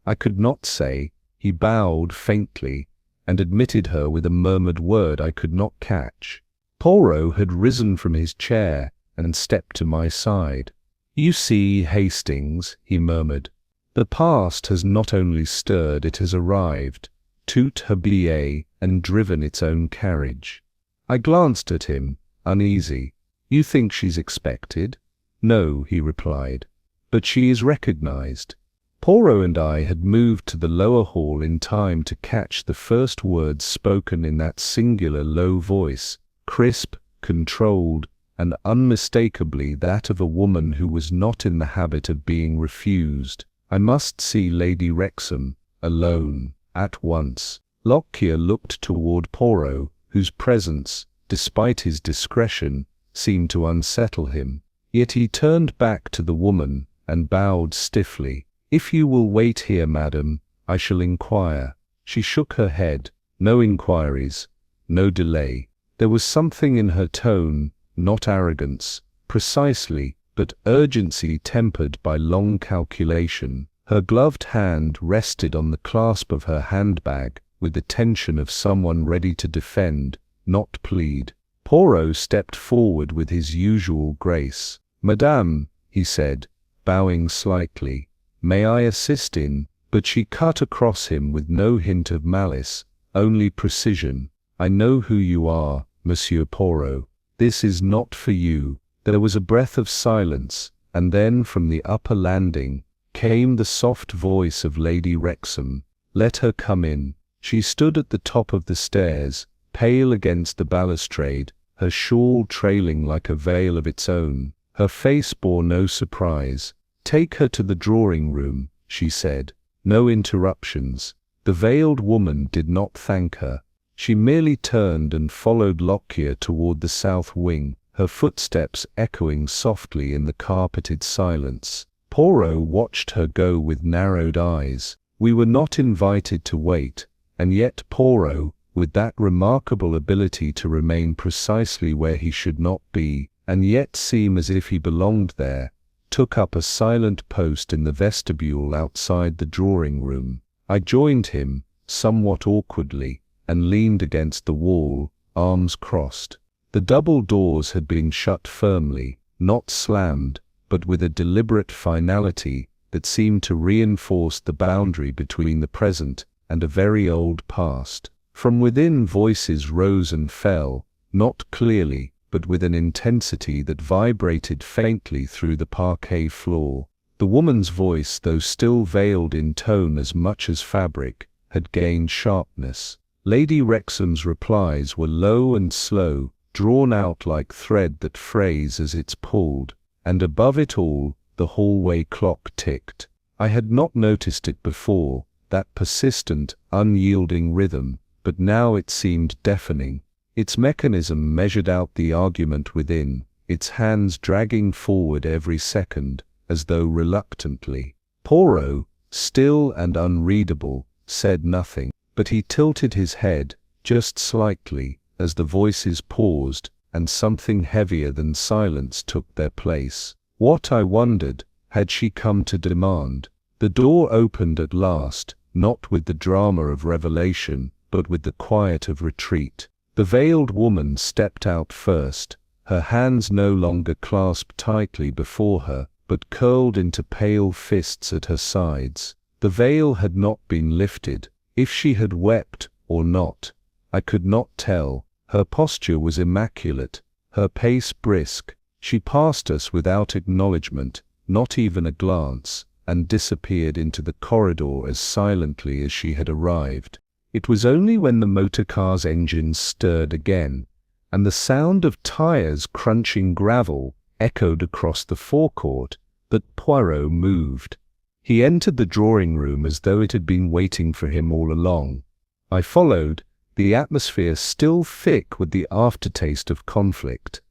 I could not say. He bowed faintly, and admitted her with a murmured word I could not catch. Poirot had risen from his chair and stepped to my side. "You see, Hastings," he murmured, "the past has not only stirred, it has arrived, tout habillé, and driven its own carriage." I glanced at him, uneasy. "You think she's expected?" "No," he replied, "but she is recognized." Poirot and I had moved to the lower hall in time to catch the first words spoken in that singular low voice, crisp, controlled, and unmistakably that of a woman who was not in the habit of being refused. "I must see Lady Rexom, alone, at once." Lockyer looked toward Poirot, whose presence, despite his discretion, seemed to unsettle him. Yet he turned back to the woman and bowed stiffly. "If you will wait here, madam, I shall inquire." She shook her head. No inquiries, no delay. There was something in her tone, not arrogance, precisely, but urgency tempered by long calculation. Her gloved hand rested on the clasp of her handbag with the tension of someone ready to defend, not plead. Poirot stepped forward with his usual grace. "Madame," he said, bowing slightly, "may I assist in—" But she cut across him with no hint of malice, only precision. "I know who you are, Monsieur Poirot. This is not for you." There was a breath of silence, and then from the upper landing came the soft voice of Lady Rexom. "Let her come in." She stood at the top of the stairs, pale against the balustrade, her shawl trailing like a veil of its own. Her face bore no surprise. "Take her to the drawing-room," she said. No interruptions. The veiled woman did not thank her. She merely turned and followed Lockyer toward the south wing, her footsteps echoing softly in the carpeted silence. Poirot watched her go with narrowed eyes. We were not invited to wait, and yet Poirot, with that remarkable ability to remain precisely where he should not be, and yet seem as if he belonged there, took up a silent post in the vestibule outside the drawing-room. I joined him, somewhat awkwardly, and leaned against the wall, arms crossed. The double doors had been shut firmly, not slammed, but with a deliberate finality that seemed to reinforce the boundary between the present and a very old past. From within voices rose and fell, not clearly, but with an intensity that vibrated faintly through the parquet floor. The woman's voice, though still veiled in tone as much as fabric, had gained sharpness. Lady Rexom's replies were low and slow, drawn out like thread that frays as it's pulled, and above it all, the hallway clock ticked. I had not noticed it before, that persistent, unyielding rhythm, but now it seemed deafening. Its mechanism measured out the argument within, its hands dragging forward every second, as though reluctantly. Poirot, still and unreadable, said nothing, but he tilted his head, just slightly, as the voices paused, and something heavier than silence took their place. What, I wondered, had she come to demand? The door opened at last, not with the drama of revelation, but with the quiet of retreat. The veiled woman stepped out first, her hands no longer clasped tightly before her, but curled into pale fists at her sides. The veil had not been lifted. If she had wept or not, I could not tell. Her posture was immaculate, her pace brisk. She passed us without acknowledgment, not even a glance, and disappeared into the corridor as silently as she had arrived. It was only when the motor car's engines stirred again, and the sound of tires crunching gravel echoed across the forecourt, that Poirot moved. He entered the drawing-room as though it had been waiting for him all along. I followed, the atmosphere still thick with the aftertaste of conflict.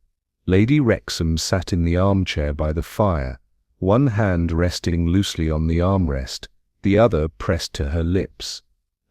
Lady Rexom sat in the armchair by the fire, one hand resting loosely on the armrest, the other pressed to her lips.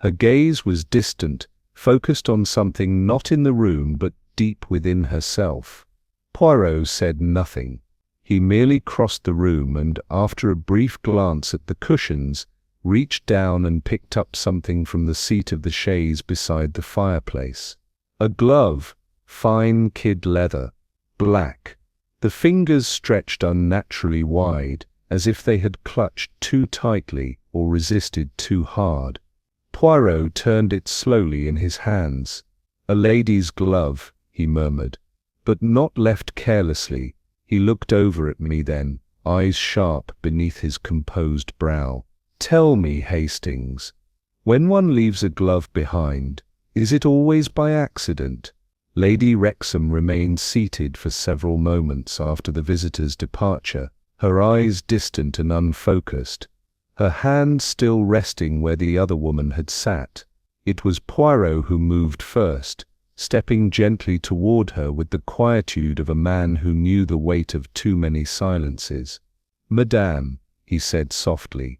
Her gaze was distant, focused on something not in the room but deep within herself. Poirot said nothing. He merely crossed the room and, after a brief glance at the cushions, reached down and picked up something from the seat of the chaise beside the fireplace. A glove, fine kid leather, black. The fingers stretched unnaturally wide, as if they had clutched too tightly or resisted too hard. Poirot turned it slowly in his hands. "A lady's glove," he murmured, but not left carelessly. He looked over at me then, eyes sharp beneath his composed brow. "Tell me, Hastings, when one leaves a glove behind, is it always by accident?" Lady Rexom remained seated for several moments after the visitor's departure, her eyes distant and unfocused, her hand still resting where the other woman had sat. It was Poirot who moved first, stepping gently toward her with the quietude of a man who knew the weight of too many silences. "Madame," he said softly,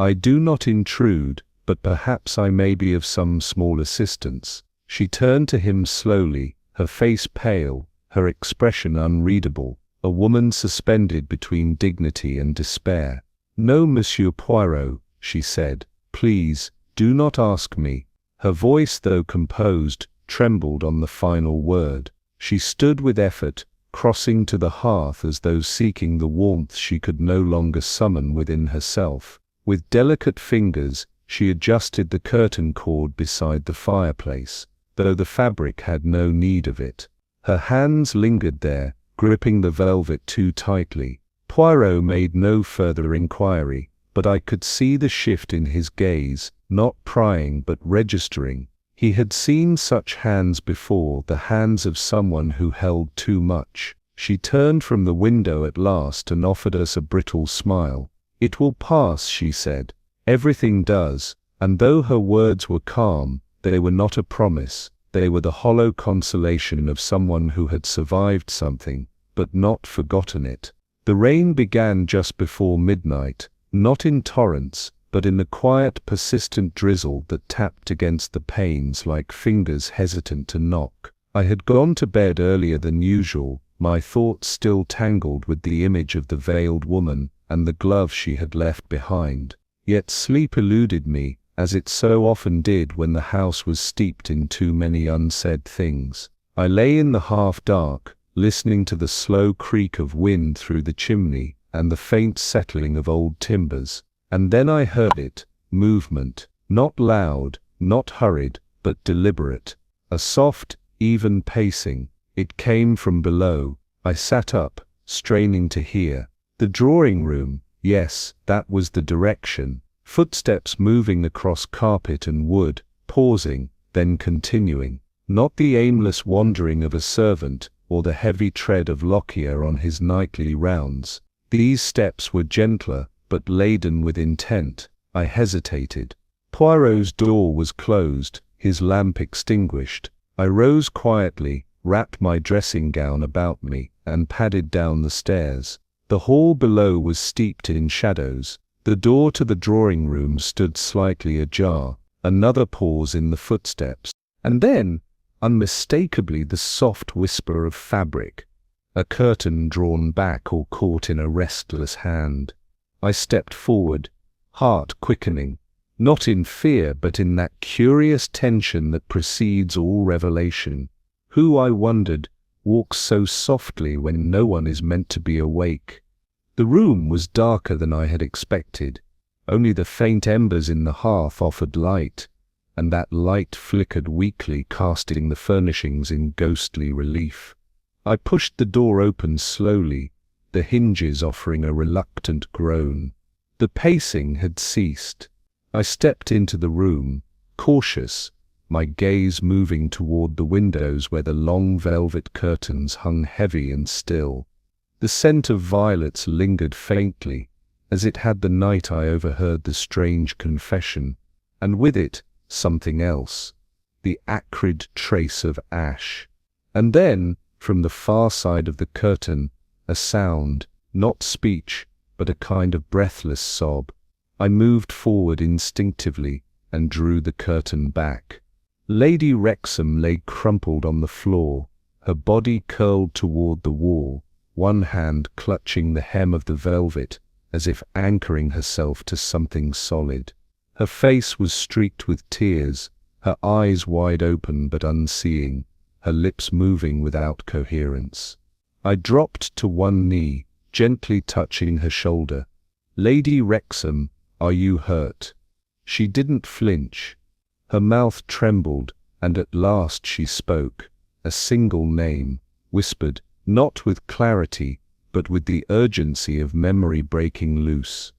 I do not intrude, but perhaps I may be of some small assistance. She turned to him slowly, her face pale, her expression unreadable, a woman suspended between dignity and despair. No, Monsieur Poirot, she said, please, do not ask me. Her voice, though composed, trembled on the final word. She stood with effort, crossing to the hearth as though seeking the warmth she could no longer summon within herself. With delicate fingers, she adjusted the curtain cord beside the fireplace, though the fabric had no need of it. Her hands lingered there, gripping the velvet too tightly. Poirot made no further inquiry, but I could see the shift in his gaze, not prying but registering. He had seen such hands before, the hands of someone who held too much. She turned from the window at last and offered us a brittle smile. It will pass, she said. Everything does. And though her words were calm, they were not a promise. They were the hollow consolation of someone who had survived something, but not forgotten it. The rain began just before midnight, not in torrents, but in a quiet, persistent drizzle that tapped against the panes like fingers hesitant to knock. I had gone to bed earlier than usual, my thoughts still tangled with the image of the veiled woman and the glove she had left behind. Yet sleep eluded me, as it so often did when the house was steeped in too many unsaid things. I lay in the half-dark, listening to the slow creak of wind through the chimney and the faint settling of old timbers. And then I heard it, movement, not loud, not hurried, but deliberate. A soft, even pacing. It came from below. I sat up, straining to hear. The drawing room, yes, that was the direction. Footsteps moving across carpet and wood, pausing, then continuing. Not the aimless wandering of a servant, or the heavy tread of Lockyer on his nightly rounds. These steps were gentler, but laden with intent. I hesitated. Poirot's door was closed, his lamp extinguished. I rose quietly, wrapped my dressing gown about me, and padded down the stairs. The hall below was steeped in shadows. The door to the drawing room stood slightly ajar. Another pause in the footsteps. And then, unmistakably, the soft whisper of fabric. A curtain drawn back or caught in a restless hand. I stepped forward, heart quickening, not in fear but in that curious tension that precedes all revelation. Who, I wondered, walks so softly when no one is meant to be awake? The room was darker than I had expected. Only the faint embers in the hearth offered light, and that light flickered weakly, casting the furnishings in ghostly relief. I pushed the door open slowly, the hinges offering a reluctant groan. The pacing had ceased. I stepped into the room, cautious, my gaze moving toward the windows where the long velvet curtains hung heavy and still. The scent of violets lingered faintly, as it had the night I overheard the strange confession, and with it something else, the acrid trace of ash. And then, from the far side of the curtain, a sound, not speech, but a kind of breathless sob. I moved forward instinctively and drew the curtain back. Lady Rexom lay crumpled on the floor, her body curled toward the wall, one hand clutching the hem of the velvet, as if anchoring herself to something solid. Her face was streaked with tears, her eyes wide open but unseeing, her lips moving without coherence. I dropped to one knee, gently touching her shoulder. "Lady Rexom, are you hurt?" She didn't flinch. Her mouth trembled, and at last she spoke, a single name, whispered, not with clarity, but with the urgency of memory breaking loose.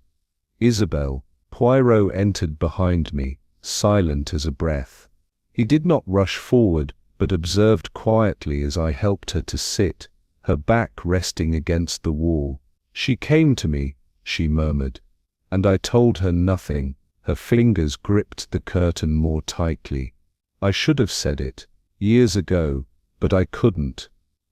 "Isabel." Poirot entered behind me, silent as a breath. He did not rush forward, but observed quietly as I helped her to sit, her back resting against the wall. "She came to me," she murmured, and I told her nothing. Her fingers gripped the curtain more tightly. I should have said it, years ago, but I couldn't.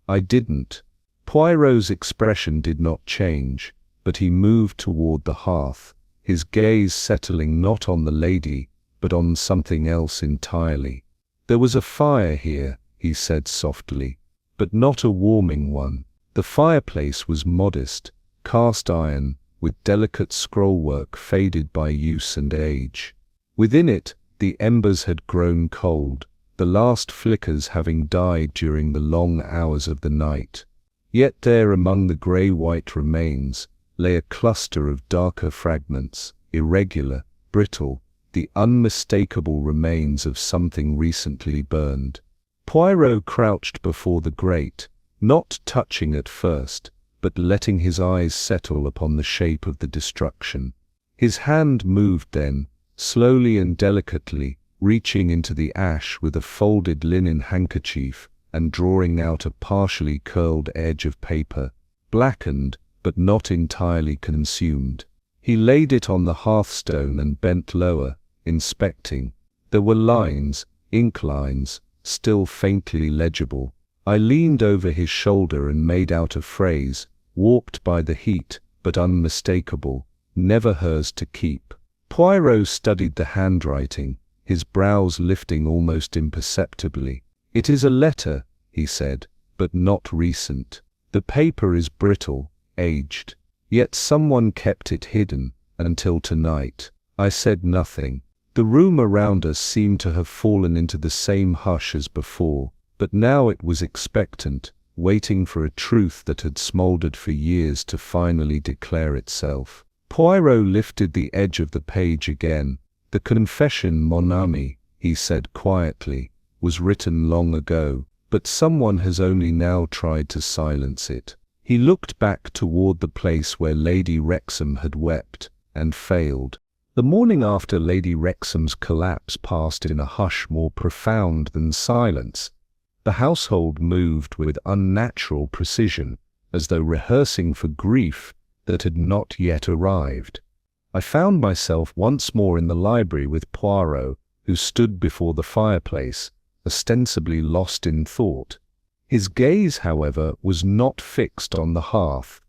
I didn't. Poirot's expression did not change, but he moved toward the hearth, his gaze settling not on the lady, but on something else entirely. "There was a fire here," he said softly, "but not a warming one. The fireplace was modest, cast iron, with delicate scrollwork faded by use and age. Within it, the embers had grown cold, the last flickers having died during the long hours of the night. Yet there among the grey-white remains lay a cluster of darker fragments, irregular, brittle, the unmistakable remains of something recently burned." Poirot crouched before the grate, not touching at first, but letting his eyes settle upon the shape of the destruction. His hand moved then, slowly and delicately, reaching into the ash with a folded linen handkerchief and drawing out a partially curled edge of paper, blackened but not entirely consumed. He laid it on the hearthstone and bent lower, inspecting. There were lines, ink lines, still faintly legible. I leaned over his shoulder and made out a phrase, warped by the heat, but unmistakable, "Never hers to keep." Poirot studied the handwriting, his brows lifting almost imperceptibly. "It is a letter," he said, "but not recent. The paper is brittle, aged. Yet someone kept it hidden, until tonight." I said nothing. The room around us seemed to have fallen into the same hush as before, but now it was expectant, waiting for a truth that had smouldered for years to finally declare itself. Poirot lifted the edge of the page again. "The confession, mon ami," he said quietly, "was written long ago, but someone has only now tried to silence it." He looked back toward the place where Lady Rexom had wept, and failed. The morning after Lady Rexom's collapse passed in a hush more profound than silence. The household moved with unnatural precision, as though rehearsing for grief that had not yet arrived. I found myself once more in the library with Poirot, who stood before the fireplace, ostensibly lost in thought. His gaze, however, was not fixed on the hearth.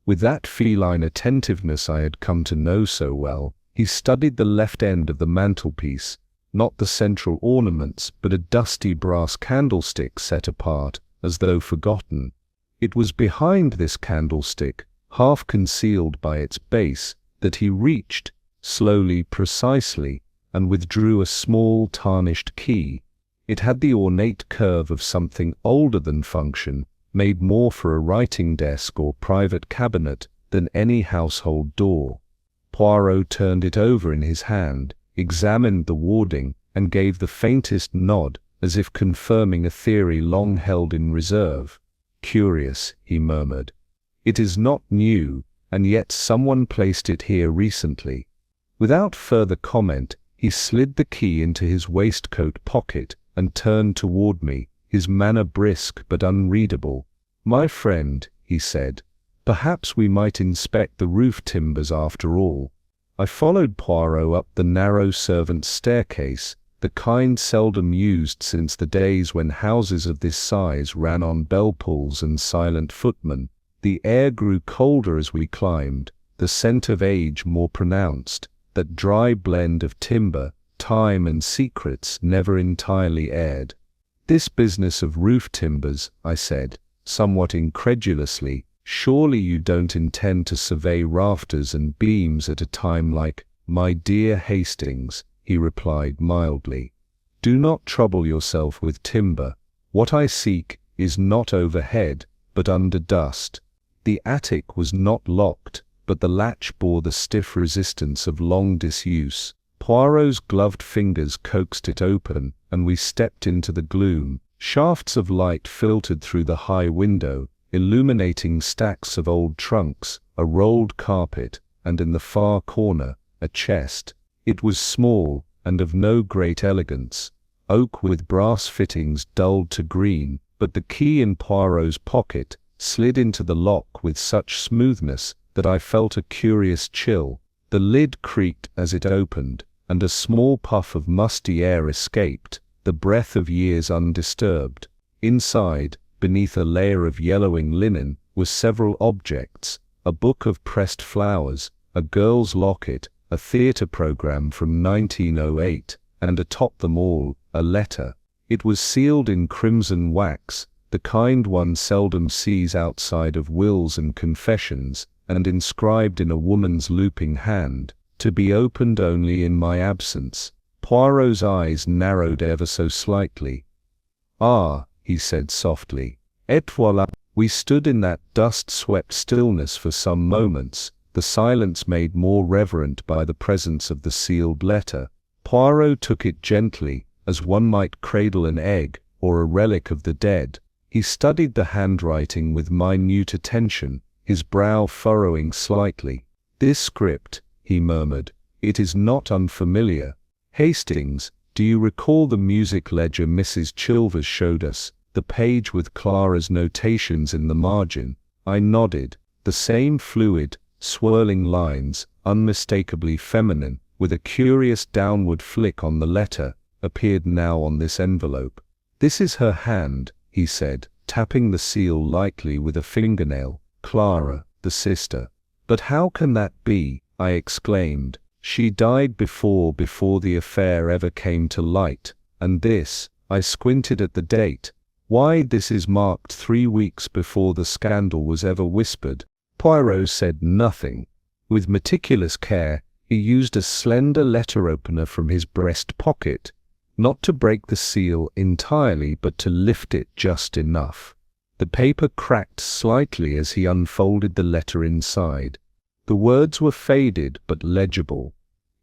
With that feline attentiveness I had come to know so well, he studied the left end of the mantelpiece, not the central ornaments, but a dusty brass candlestick set apart, as though forgotten. It was behind this candlestick, half concealed by its base, that he reached, slowly, precisely, and withdrew a small tarnished key. It had the ornate curve of something older than function, made more for a writing desk or private cabinet than any household door. Poirot turned it over in his hand, examined the warding, and gave the faintest nod, as if confirming a theory long held in reserve. "Curious," he murmured. "It is not new, and yet someone placed it here recently." Without further comment, he slid the key into his waistcoat pocket and turned toward me, his manner brisk but unreadable. "My friend," he said, "perhaps we might inspect the roof timbers after all." I followed Poirot up the narrow servants' staircase, the kind seldom used since the days when houses of this size ran on bell-pulls and silent footmen. The air grew colder as we climbed, the scent of age more pronounced, that dry blend of timber, time and secrets never entirely aired. "This business of roof timbers," I said, somewhat incredulously, "surely you don't intend to survey rafters and beams at a time like—" "My dear Hastings," he replied mildly, "do not trouble yourself with timber. What I seek is not overhead, but under dust." The attic was not locked, but the latch bore the stiff resistance of long disuse. Poirot's gloved fingers coaxed it open, and we stepped into the gloom. Shafts of light filtered through the high window, illuminating stacks of old trunks, a rolled carpet, and in the far corner, a chest. It was small, and of no great elegance, oak with brass fittings dulled to green, but the key in Poirot's pocket slid into the lock with such smoothness that I felt a curious chill. The lid creaked as it opened, and a small puff of musty air escaped, the breath of years undisturbed. Inside, beneath a layer of yellowing linen, were several objects: a book of pressed flowers, a girl's locket, a theatre program from 1908, and atop them all, a letter. It was sealed in crimson wax, the kind one seldom sees outside of wills and confessions, and inscribed in a woman's looping hand, "To be opened only in my absence." Poirot's eyes narrowed ever so slightly. "Ah," he said softly. "Et voilà." We stood in that dust-swept stillness for some moments, the silence made more reverent by the presence of the sealed letter. Poirot took it gently, as one might cradle an egg or a relic of the dead. He studied the handwriting with minute attention, his brow furrowing slightly. "This script," he murmured, "it is not unfamiliar. Hastings, do you recall the music ledger Mrs. Chilvers showed us, the page with Clara's notations in the margin?" I nodded. The same fluid, swirling lines, unmistakably feminine, with a curious downward flick on the letter, appeared now on this envelope. "This is her hand," he said, tapping the seal lightly with a fingernail. "Clara, the sister." "But how can that be?" I exclaimed. "She died before the affair ever came to light, and this," I squinted at the date, "why, this is marked 3 weeks before the scandal was ever whispered." Poirot said nothing. With meticulous care, he used a slender letter opener from his breast pocket, not to break the seal entirely but to lift it just enough. The paper cracked slightly as he unfolded the letter inside. The words were faded but legible.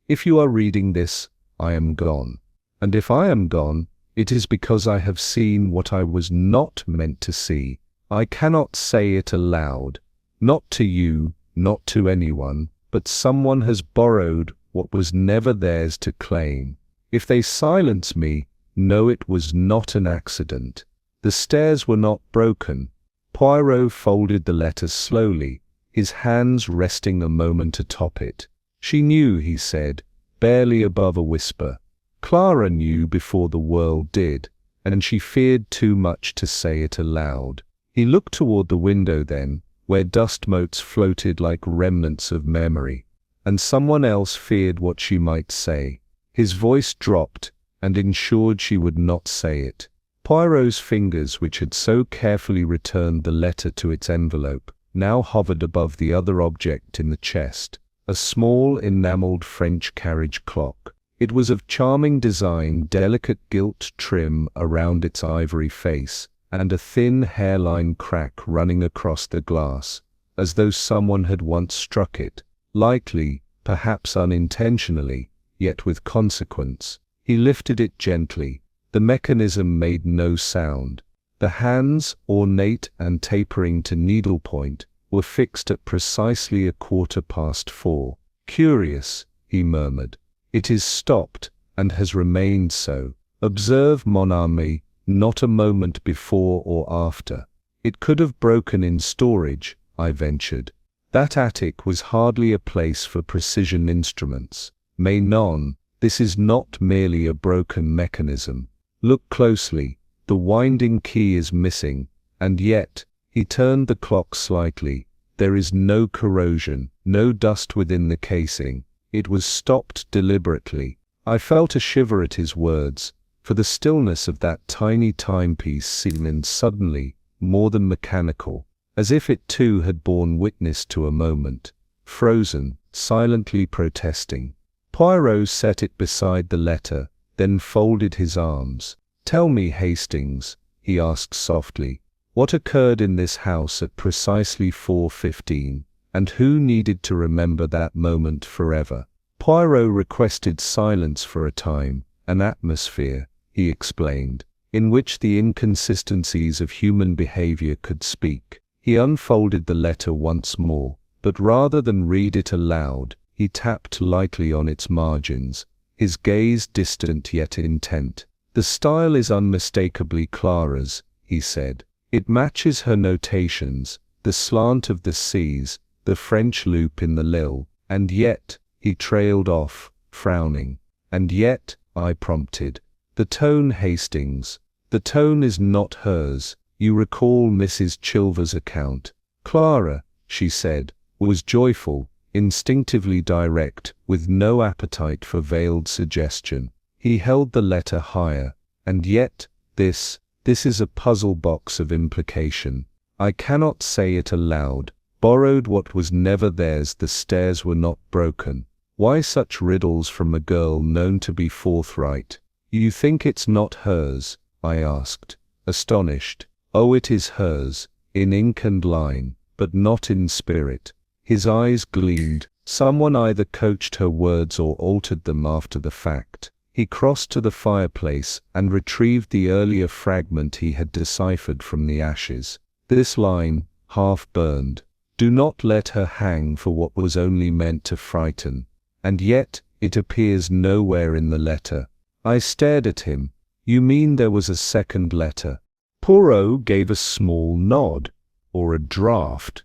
"If you are reading this, I am gone. And if I am gone, it is because I have seen what I was not meant to see. I cannot say it aloud. Not to you, not to anyone, but someone has borrowed what was never theirs to claim. If they silence me, know it was not an accident. The stairs were not broken." Poirot folded the letter slowly, his hands resting a moment atop it. "She knew," he said, barely above a whisper. "Clara knew before the world did, and she feared too much to say it aloud." He looked toward the window then, where dust motes floated like remnants of memory. "And someone else feared what she might say." His voice dropped, and ensured she would not say it. Poirot's fingers, which had so carefully returned the letter to its envelope, now hovered above the other object in the chest, a small enameled French carriage clock. It was of charming design, delicate gilt trim around its ivory face, and a thin hairline crack running across the glass, as though someone had once struck it, lightly, perhaps unintentionally, yet with consequence. He lifted it gently. The mechanism made no sound. The hands, ornate and tapering to needlepoint, were fixed at precisely 4:15. "Curious," he murmured. "It is stopped, and has remained so. Observe, mon ami, not a moment before or after." "It could have broken in storage," I ventured. "That attic was hardly a place for precision instruments. Mais non, this is not merely a broken mechanism. Look closely, the winding key is missing, and yet," he turned the clock slightly, "there is no corrosion, no dust within the casing. It was stopped deliberately." I felt a shiver at his words, for the stillness of that tiny timepiece seemed suddenly more than mechanical, as if it too had borne witness to a moment, frozen, silently protesting. Poirot set it beside the letter, then folded his arms. "Tell me, Hastings," he asked softly, "what occurred in this house at precisely 4:15, and who needed to remember that moment forever?" Poirot requested silence for a time, an atmosphere, he explained, in which the inconsistencies of human behavior could speak. He unfolded the letter once more, but rather than read it aloud, he tapped lightly on its margins, his gaze distant yet intent. "The style is unmistakably Clara's," he said. "It matches her notations, the slant of the C's, the French loop in the lil, and yet," he trailed off, frowning. "And yet," I prompted. "The tone, Hastings, the tone is not hers. You recall Mrs. Chilvers' account." "Clara," she said, "was joyful, instinctively direct, with no appetite for veiled suggestion. He held the letter higher. And yet, this is a puzzle box of implication. I cannot say it aloud. Borrowed what was never theirs, the stairs were not broken. Why such riddles from a girl known to be forthright? You think it's not hers? I asked, astonished. Oh, it is hers, in ink and line, but not in spirit. His eyes gleamed. Someone either coached her words or altered them after the fact. He crossed to the fireplace and retrieved the earlier fragment he had deciphered from the ashes. This line, half burned. Do not let her hang for what was only meant to frighten. And yet, it appears nowhere in the letter. I stared at him. You mean there was a second letter? Poirot gave a small nod. Or a draft.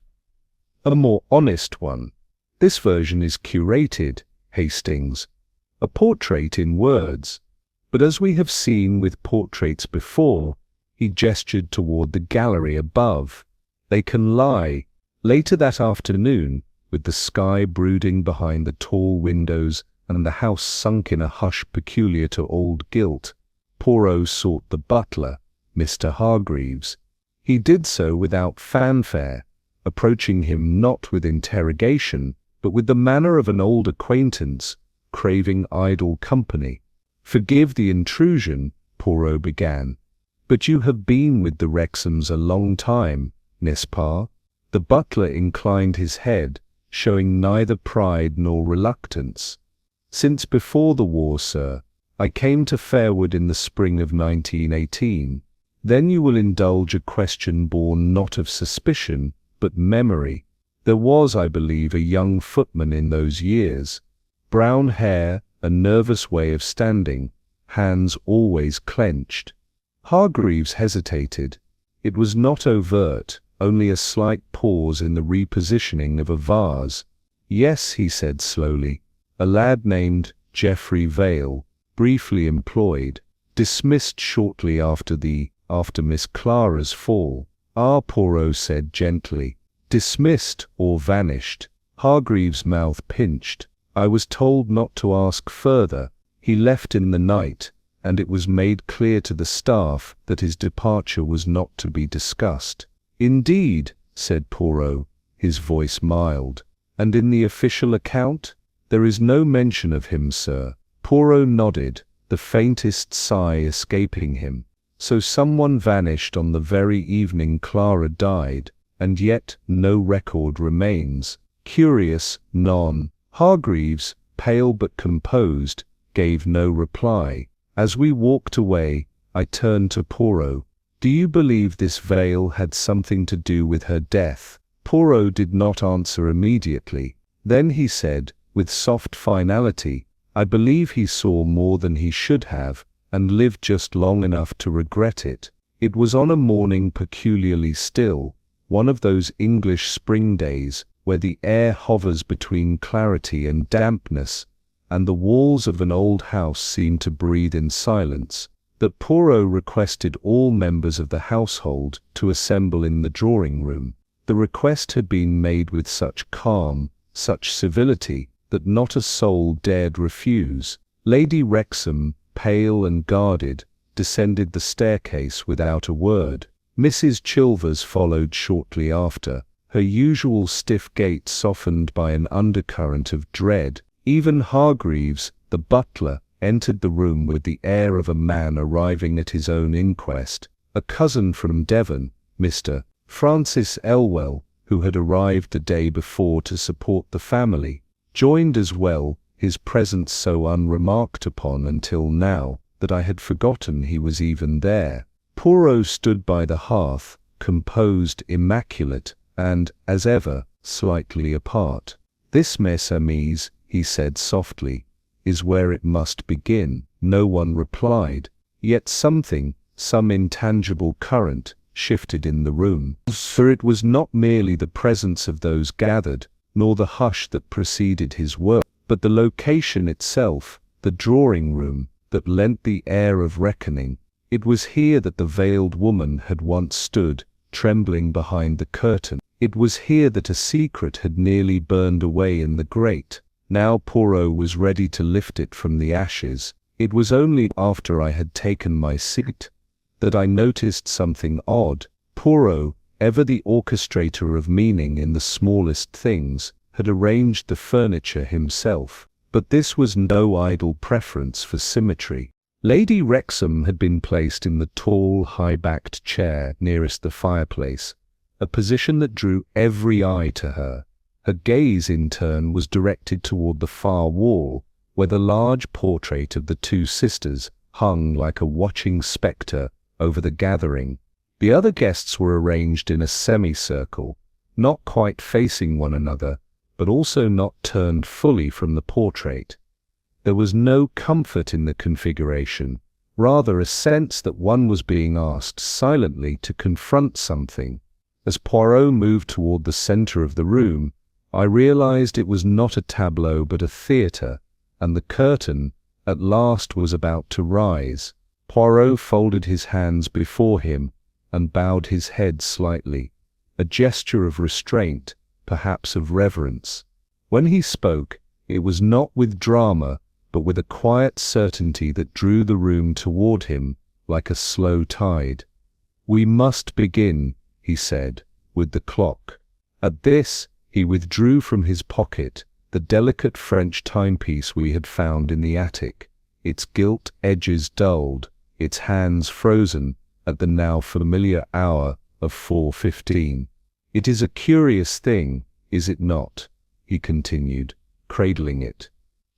A more honest one. This version is curated, Hastings. A portrait in words. But as we have seen with portraits before, he gestured toward the gallery above. They can lie. Later that afternoon, with the sky brooding behind the tall windows and the house sunk in a hush peculiar to old guilt, Poirot sought the butler, Mr. Hargreaves. He did so without fanfare, approaching him not with interrogation, but with the manner of an old acquaintance, craving idle company. Forgive the intrusion, Poirot began, but you have been with the Rexoms a long time, n'est-ce pas? The butler inclined his head, showing neither pride nor reluctance. Since before the war, sir. I came to Fairwood in the spring of 1918. Then you will indulge a question born not of suspicion, but memory. There was, I believe, a young footman in those years. Brown hair, a nervous way of standing, hands always clenched. Hargreaves hesitated. It was not overt, only a slight pause in the repositioning of a vase. Yes, he said slowly. A lad named Geoffrey Vale, briefly employed, dismissed shortly after Miss Clara's fall. Ah, Poirot said gently. Dismissed or vanished. Hargreaves' mouth pinched. I was told not to ask further. He left in the night, and it was made clear to the staff that his departure was not to be discussed. Indeed, said Poirot, his voice mild. And in the official account? There is no mention of him, sir. Poirot nodded, the faintest sigh escaping him. So someone vanished on the very evening Clara died, and yet no record remains. Curious, none. Hargreaves, pale but composed, gave no reply. As we walked away, I turned to Poirot. Do you believe this Vale had something to do with her death? Poirot did not answer immediately. Then he said, with soft finality, I believe he saw more than he should have, and lived just long enough to regret it. It was on a morning peculiarly still, one of those English spring days where the air hovers between clarity and dampness, and the walls of an old house seem to breathe in silence, that Poirot requested all members of the household to assemble in the drawing-room. The request had been made with such calm, such civility, that not a soul dared refuse. Lady Rexom, pale and guarded, descended the staircase without a word. Mrs. Chilvers followed shortly after, her usual stiff gait softened by an undercurrent of dread. Even Hargreaves, the butler, entered the room with the air of a man arriving at his own inquest. A cousin from Devon, Mr. Francis Elwell, who had arrived the day before to support the family, joined as well, his presence so unremarked upon until now that I had forgotten he was even there. Poirot stood by the hearth, composed, immaculate, and, as ever, slightly apart. This, mes amis, he said softly, is where it must begin. No one replied. Yet something, some intangible current, shifted in the room. For it was not merely the presence of those gathered, nor the hush that preceded his work, but the location itself, the drawing-room, that lent the air of reckoning. It was here that the veiled woman had once stood, trembling behind the curtain. It was here that a secret had nearly burned away in the grate. Now Poirot was ready to lift it from the ashes. It was only after I had taken my seat that I noticed something odd. Poirot, ever the orchestrator of meaning in the smallest things, had arranged the furniture himself. But this was no idle preference for symmetry. Lady Rexom had been placed in the tall, high-backed chair nearest the fireplace, a position that drew every eye to her. Her gaze, in turn, was directed toward the far wall, where the large portrait of the two sisters hung like a watching spectre over the gathering. The other guests were arranged in a semicircle, not quite facing one another, but also not turned fully from the portrait. There was no comfort in the configuration, rather a sense that one was being asked silently to confront something. As Poirot moved toward the center of the room, I realized it was not a tableau but a theater, and the curtain, at last, was about to rise. Poirot folded his hands before him and bowed his head slightly, a gesture of restraint, perhaps of reverence. When he spoke, it was not with drama, but with a quiet certainty that drew the room toward him like a slow tide. "We must begin," he said, "with the clock." At this, he withdrew from his pocket the delicate French timepiece we had found in the attic, its gilt edges dulled, its hands frozen at the now familiar hour of 4:15. "It is a curious thing, is it not?" he continued, cradling it.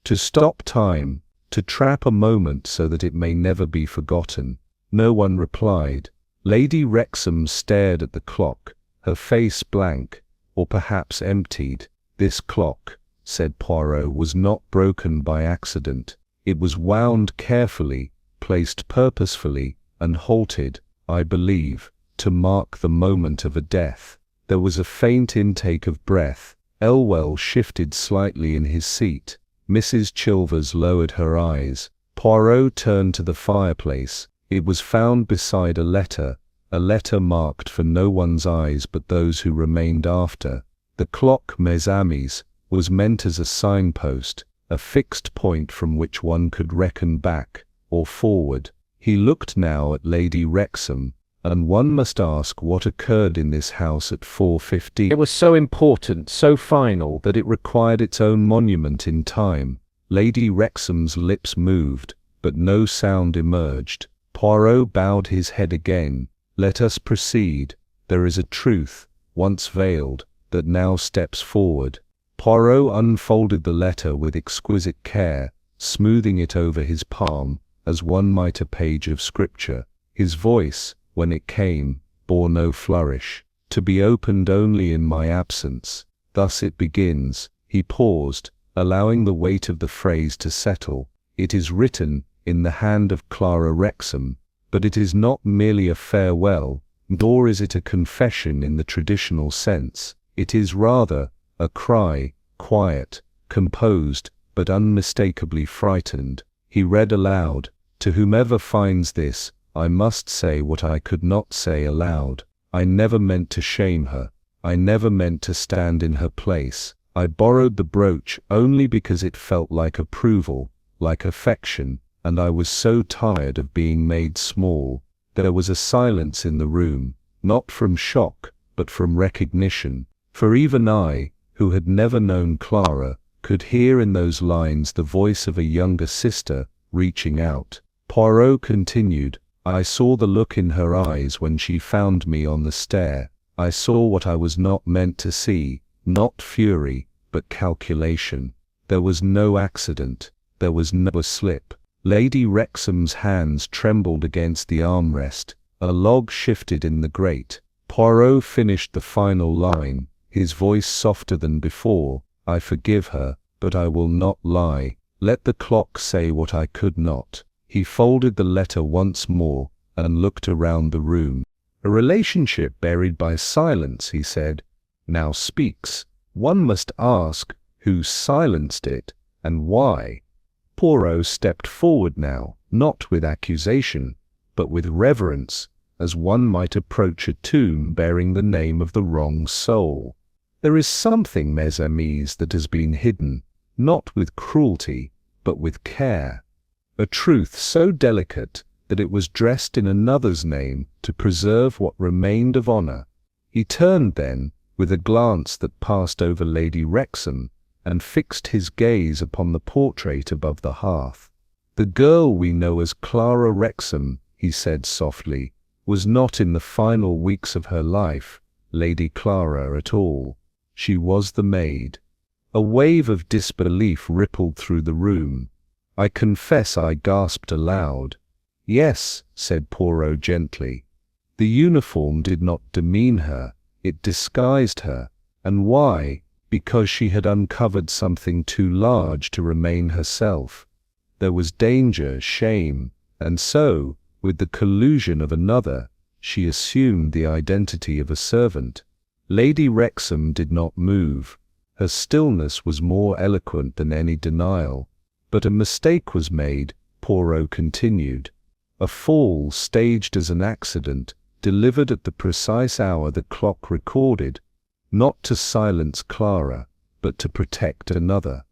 "To stop time, to trap a moment so that it may never be forgotten." No one replied. Lady Rexom stared at the clock, her face blank, or perhaps emptied. "This clock," said Poirot, "was not broken by accident. It was wound carefully, placed purposefully, and halted, I believe, to mark the moment of a death." There was a faint intake of breath. Elwell shifted slightly in his seat. Mrs. Chilvers lowered her eyes. Poirot turned to the fireplace. It was found beside a letter marked for no one's eyes but those who remained after. The clock, mes amis, was meant as a signpost, a fixed point from which one could reckon back or forward. He looked now at Lady Rexom, and one must ask what occurred in this house at 4:15. It was so important, so final, that it required its own monument in time. Lady Rexom's lips moved, but no sound emerged. Poirot bowed his head again. "Let us proceed. There is a truth, once veiled, that now steps forward." Poirot unfolded the letter with exquisite care, smoothing it over his palm, as one might a page of scripture. His voice, when it came, bore no flourish. "To be opened only in my absence. Thus it begins." He paused, allowing the weight of the phrase to settle. "It is written in the hand of Clara Rexom, but it is not merely a farewell, nor is it a confession in the traditional sense. It is rather a cry, quiet, composed, but unmistakably frightened." He read aloud, "To whomever finds this, I must say what I could not say aloud. I never meant to shame her. I never meant to stand in her place. I borrowed the brooch only because it felt like approval, like affection, and I was so tired of being made small." There was a silence in the room, not from shock, but from recognition. For even I, who had never known Clara, could hear in those lines the voice of a younger sister reaching out. Poirot continued, "I saw the look in her eyes when she found me on the stair. I saw what I was not meant to see, not fury, but calculation. There was no accident. There was no slip." Lady Rexom's hands trembled against the armrest. A log shifted in the grate. Poirot finished the final line, his voice softer than before. "I forgive her, but I will not lie. Let the clock say what I could not." He folded the letter once more and looked around the room. "A relationship buried by silence," he said, "now speaks. One must ask who silenced it and why." Poirot stepped forward now, not with accusation, but with reverence, as one might approach a tomb bearing the name of the wrong soul. There is something, mes amis, that has been hidden, not with cruelty, but with care. A truth so delicate that it was dressed in another's name to preserve what remained of honor. He turned then, with a glance that passed over Lady Rexom, and fixed his gaze upon the portrait above the hearth. The girl we know as Clara Rexom, he said softly, was not in the final weeks of her life Lady Clara at all. She was the maid. A wave of disbelief rippled through the room. I confess I gasped aloud. Yes, said Poirot gently. The uniform did not demean her, it disguised her. And why? Because she had uncovered something too large to remain herself. There was danger, shame, and so, with the collusion of another, she assumed the identity of a servant. Lady Rexom did not move. Her stillness was more eloquent than any denial. But a mistake was made, Poirot continued. A fall staged as an accident, delivered at the precise hour the clock recorded, not to silence Clara, but to protect another.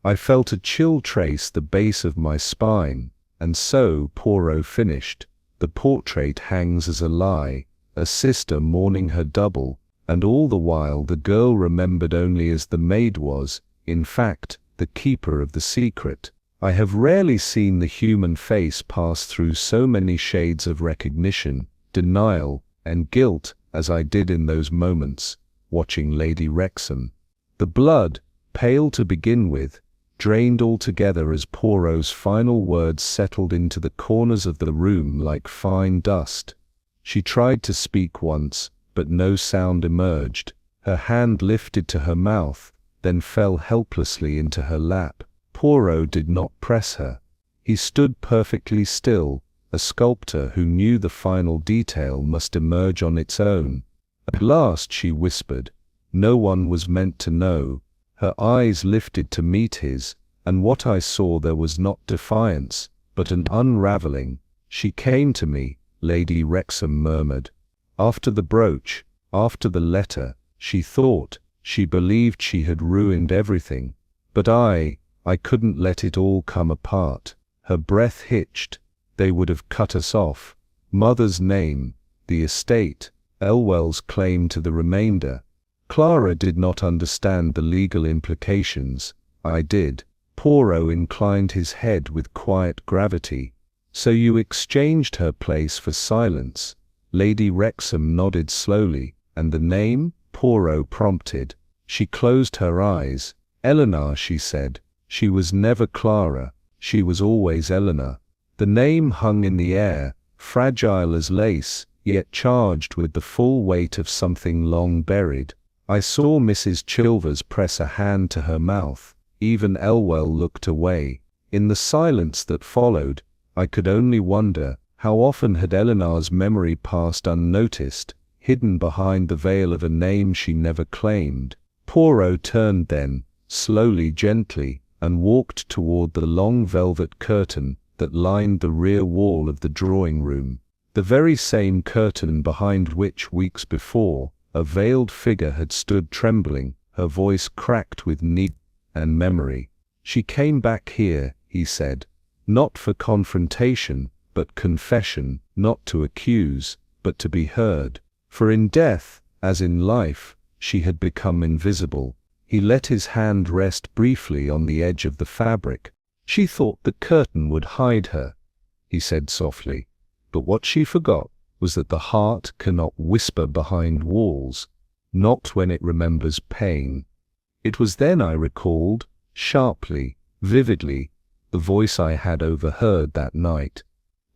I felt a chill trace the base of my spine, and so, Poirot finished, the portrait hangs as a lie, a sister mourning her double, and all the while the girl remembered only as the maid was, in fact, the keeper of the secret. I have rarely seen the human face pass through so many shades of recognition, denial, and guilt as I did in those moments, watching Lady Rexom. The blood, pale to begin with, drained altogether as Poirot's final words settled into the corners of the room like fine dust. She tried to speak once, but no sound emerged. Her hand lifted to her mouth, then fell helplessly into her lap. Poirot did not press her. He stood perfectly still, a sculptor who knew the final detail must emerge on its own. At last she whispered. No one was meant to know. Her eyes lifted to meet his, and what I saw there was not defiance, but an unraveling. She came to me, Lady Rexom murmured. After the brooch, after the letter, she thought, she believed she had ruined everything. But I couldn't let it all come apart. Her breath hitched. They would have cut us off. Mother's name, the estate, Elwell's claim to the remainder. Clara did not understand the legal implications. I did. Poirot inclined his head with quiet gravity. So you exchanged her place for silence. Lady Rexom nodded slowly. And the name? Poirot prompted. She closed her eyes. Eleanor, she said. She was never Clara. She was always Eleanor. The name hung in the air, fragile as lace, yet charged with the full weight of something long buried. I saw Mrs. Chilvers press a hand to her mouth. Even Elwell looked away. In the silence that followed, I could only wonder, how often had Eleanor's memory passed unnoticed, hidden behind the veil of a name she never claimed. Poirot turned then, slowly, gently, and walked toward the long velvet curtain that lined the rear wall of the drawing-room, the very same curtain behind which, weeks before, a veiled figure had stood trembling, her voice cracked with need and memory. She came back here, he said, not for confrontation, but confession, not to accuse, but to be heard. For in death, as in life, she had become invisible. He let his hand rest briefly on the edge of the fabric. She thought the curtain would hide her, he said softly. But what she forgot was that the heart cannot whisper behind walls, not when it remembers pain. It was then I recalled, sharply, vividly, the voice I had overheard that night,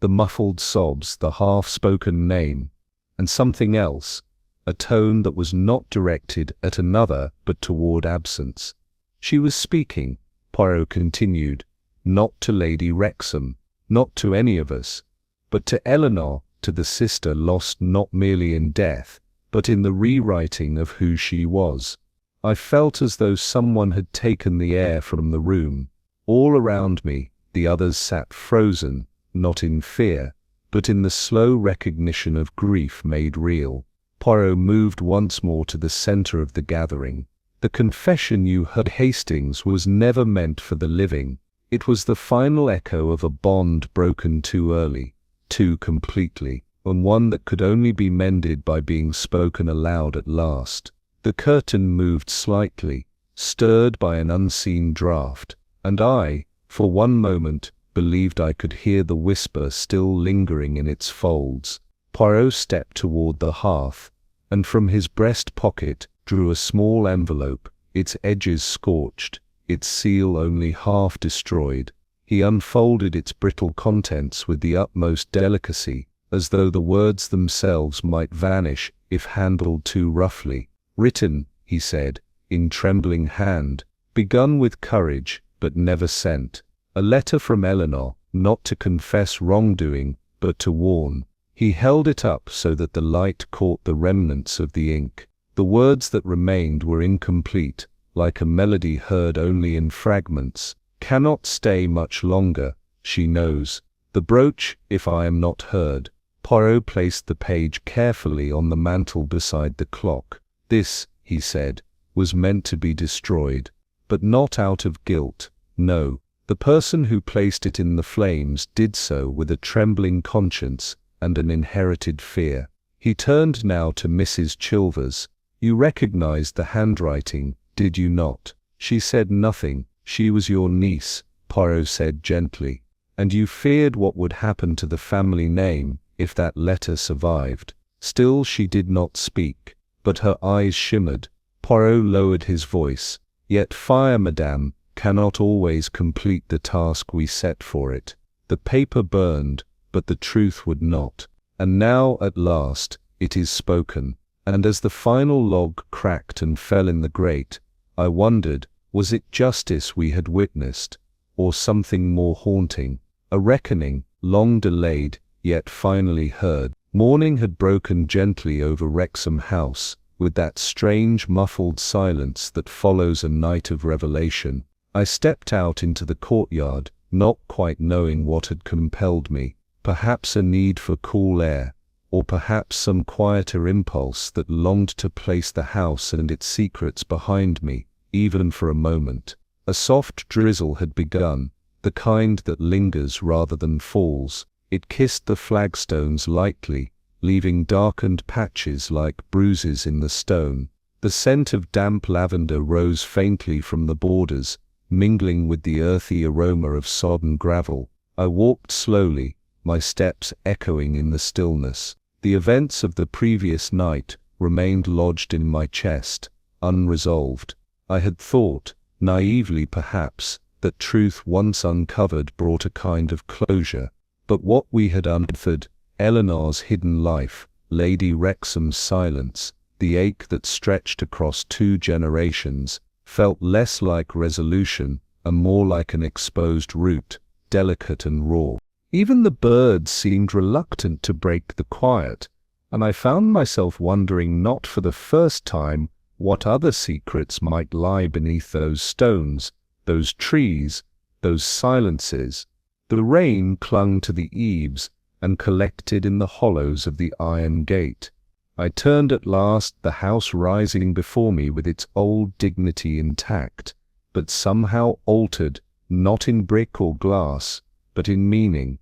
the muffled sobs, the half-spoken name, and something else, a tone that was not directed at another but toward absence. She was speaking, Poirot continued, not to Lady Rexom, not to any of us, but to Eleanor, to the sister lost not merely in death, but in the rewriting of who she was. I felt as though someone had taken the air from the room. All around me, the others sat frozen, not in fear, but in the slow recognition of grief made real. Poirot moved once more to the center of the gathering. The confession you heard, Hastings, was never meant for the living. It was the final echo of a bond broken too early, too completely, and one that could only be mended by being spoken aloud at last. The curtain moved slightly, stirred by an unseen draught, and I, for one moment, believed I could hear the whisper still lingering in its folds. Poirot stepped toward the hearth, and from his breast pocket drew a small envelope, its edges scorched, its seal only half destroyed. He unfolded its brittle contents with the utmost delicacy, as though the words themselves might vanish if handled too roughly. "Written," he said, in trembling hand, "begun with courage, but never sent. A letter from Eleanor, not to confess wrongdoing, but to warn." He held it up so that the light caught the remnants of the ink. The words that remained were incomplete, like a melody heard only in fragments. "Cannot stay much longer, she knows. The brooch, if I am not heard." Poirot placed the page carefully on the mantel beside the clock. "This," he said, "was meant to be destroyed, but not out of guilt. No, the person who placed it in the flames did so with a trembling conscience and an inherited fear." He turned now to Mrs. Chilvers. "You recognized the handwriting, did you not?" She said nothing. "She was your niece," Poirot said gently, "and you feared what would happen to the family name if that letter survived." Still she did not speak, but her eyes shimmered. Poirot lowered his voice. "Yet fire, madame, cannot always complete the task we set for it. The paper burned, but the truth would not. And now, at last, it is spoken." And as the final log cracked and fell in the grate, I wondered, was it justice we had witnessed, or something more haunting? A reckoning, long delayed, yet finally heard. Morning had broken gently over Rexom House, with that strange muffled silence that follows a night of revelation. I stepped out into the courtyard, not quite knowing what had compelled me. Perhaps a need for cool air, or perhaps some quieter impulse that longed to place the house and its secrets behind me, even for a moment. A soft drizzle had begun, the kind that lingers rather than falls. It kissed the flagstones lightly, leaving darkened patches like bruises in the stone. The scent of damp lavender rose faintly from the borders, mingling with the earthy aroma of sodden gravel. I walked slowly, my steps echoing in the stillness. The events of the previous night remained lodged in my chest, unresolved. I had thought, naively perhaps, that truth once uncovered brought a kind of closure. But what we had unearthed, Eleanor's hidden life, Lady Rexham's silence, the ache that stretched across 2 generations, felt less like resolution and more like an exposed root, delicate and raw. Even the birds seemed reluctant to break the quiet, and I found myself wondering not for the first time what other secrets might lie beneath those stones, those trees, those silences. The rain clung to the eaves and collected in the hollows of the iron gate. I turned at last, the house rising before me with its old dignity intact, but somehow altered, not in brick or glass, but in meaning.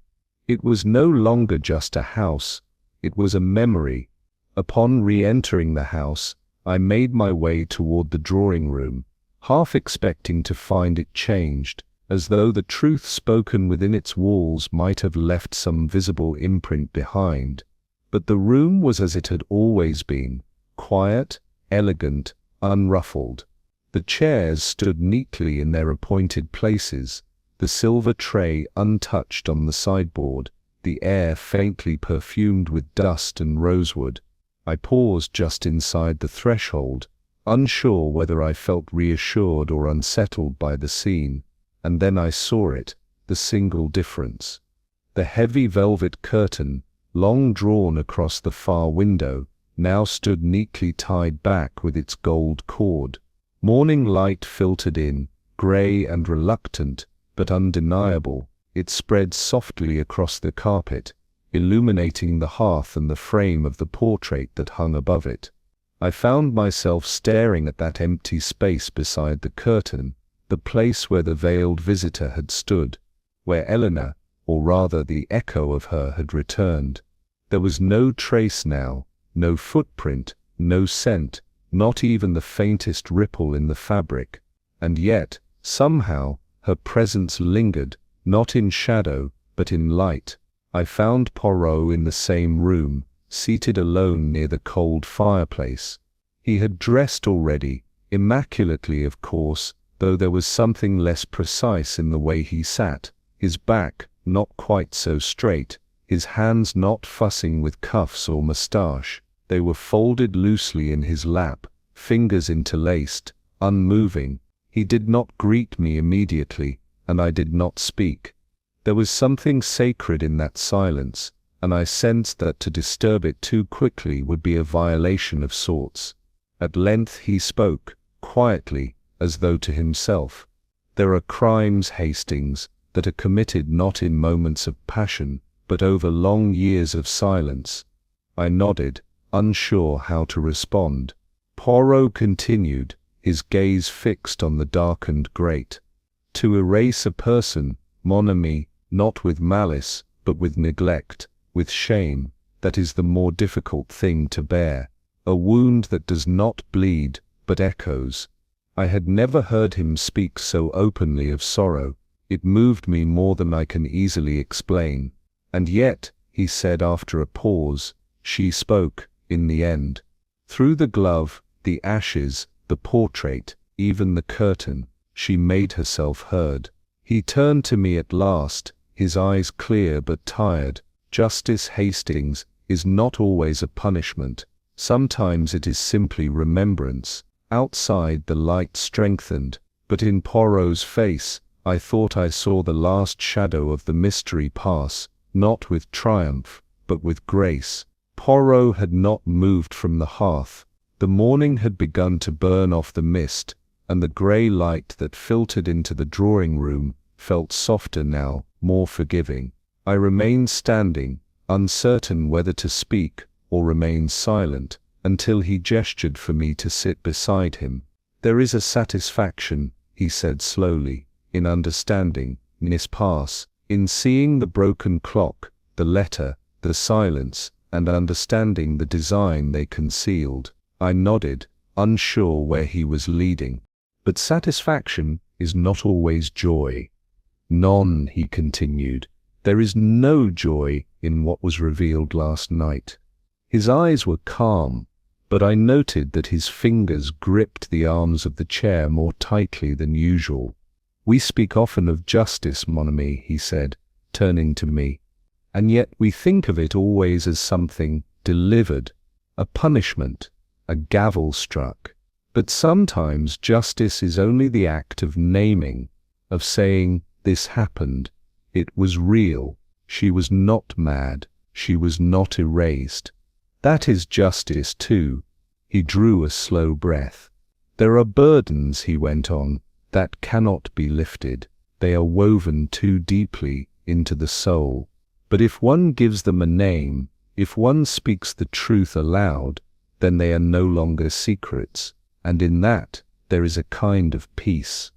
It was no longer just a house, it was a memory. Upon re-entering the house, I made my way toward the drawing room, half expecting to find it changed, as though the truth spoken within its walls might have left some visible imprint behind. But the room was as it had always been, quiet, elegant, unruffled. The chairs stood neatly in their appointed places, the silver tray untouched on the sideboard, the air faintly perfumed with dust and rosewood. I paused just inside the threshold, unsure whether I felt reassured or unsettled by the scene, and then I saw it, the single difference. The heavy velvet curtain, long drawn across the far window, now stood neatly tied back with its gold cord. Morning light filtered in, grey and reluctant, but undeniable. It spread softly across the carpet, illuminating the hearth and the frame of the portrait that hung above it. I found myself staring at that empty space beside the curtain, the place where the veiled visitor had stood, where Eleanor, or rather the echo of her, had returned. There was no trace now, no footprint, no scent, not even the faintest ripple in the fabric, and yet, somehow, her presence lingered, not in shadow, but in light. I found Poirot in the same room, seated alone near the cold fireplace. He had dressed already, immaculately of course, though there was something less precise in the way he sat, his back not quite so straight, his hands not fussing with cuffs or moustache. They were folded loosely in his lap, fingers interlaced, unmoving. He did not greet me immediately, and I did not speak. There was something sacred in that silence, and I sensed that to disturb it too quickly would be a violation of sorts. At length he spoke, quietly, as though to himself. "There are crimes, Hastings, that are committed not in moments of passion, but over long years of silence." I nodded, unsure how to respond. Poirot continued, his gaze fixed on the darkened grate. "To erase a person, mon ami, not with malice, but with neglect, with shame, that is the more difficult thing to bear. A wound that does not bleed, but echoes." I had never heard him speak so openly of sorrow. It moved me more than I can easily explain. "And yet," he said after a pause, "she spoke, in the end. Through the glove, the ashes, the portrait, even the curtain, she made herself heard." He turned to me at last, his eyes clear but tired. "Justice, Hastings, is not always a punishment. Sometimes it is simply remembrance." Outside the light strengthened, but in Poirot's face, I thought I saw the last shadow of the mystery pass, not with triumph, but with grace. Poirot had not moved from the hearth. The morning had begun to burn off the mist, and the grey light that filtered into the drawing-room felt softer now, more forgiving. I remained standing, uncertain whether to speak or remain silent, until he gestured for me to sit beside him. "There is a satisfaction," he said slowly, "in understanding, n'est-ce pas, in seeing the broken clock, the letter, the silence, and understanding the design they concealed." I nodded, unsure where he was leading. "But satisfaction is not always joy." "Non," he continued, "there is no joy in what was revealed last night." His eyes were calm, but I noted that his fingers gripped the arms of the chair more tightly than usual. "We speak often of justice, mon ami," he said, turning to me, "and yet we think of it always as something delivered, a punishment, a gavel struck. But sometimes justice is only the act of naming, of saying, 'This happened. It was real. She was not mad. She was not erased.' That is justice too." He drew a slow breath. "There are burdens," he went on, "that cannot be lifted. They are woven too deeply into the soul. But if one gives them a name, if one speaks the truth aloud, then they are no longer secrets, and in that there is a kind of peace."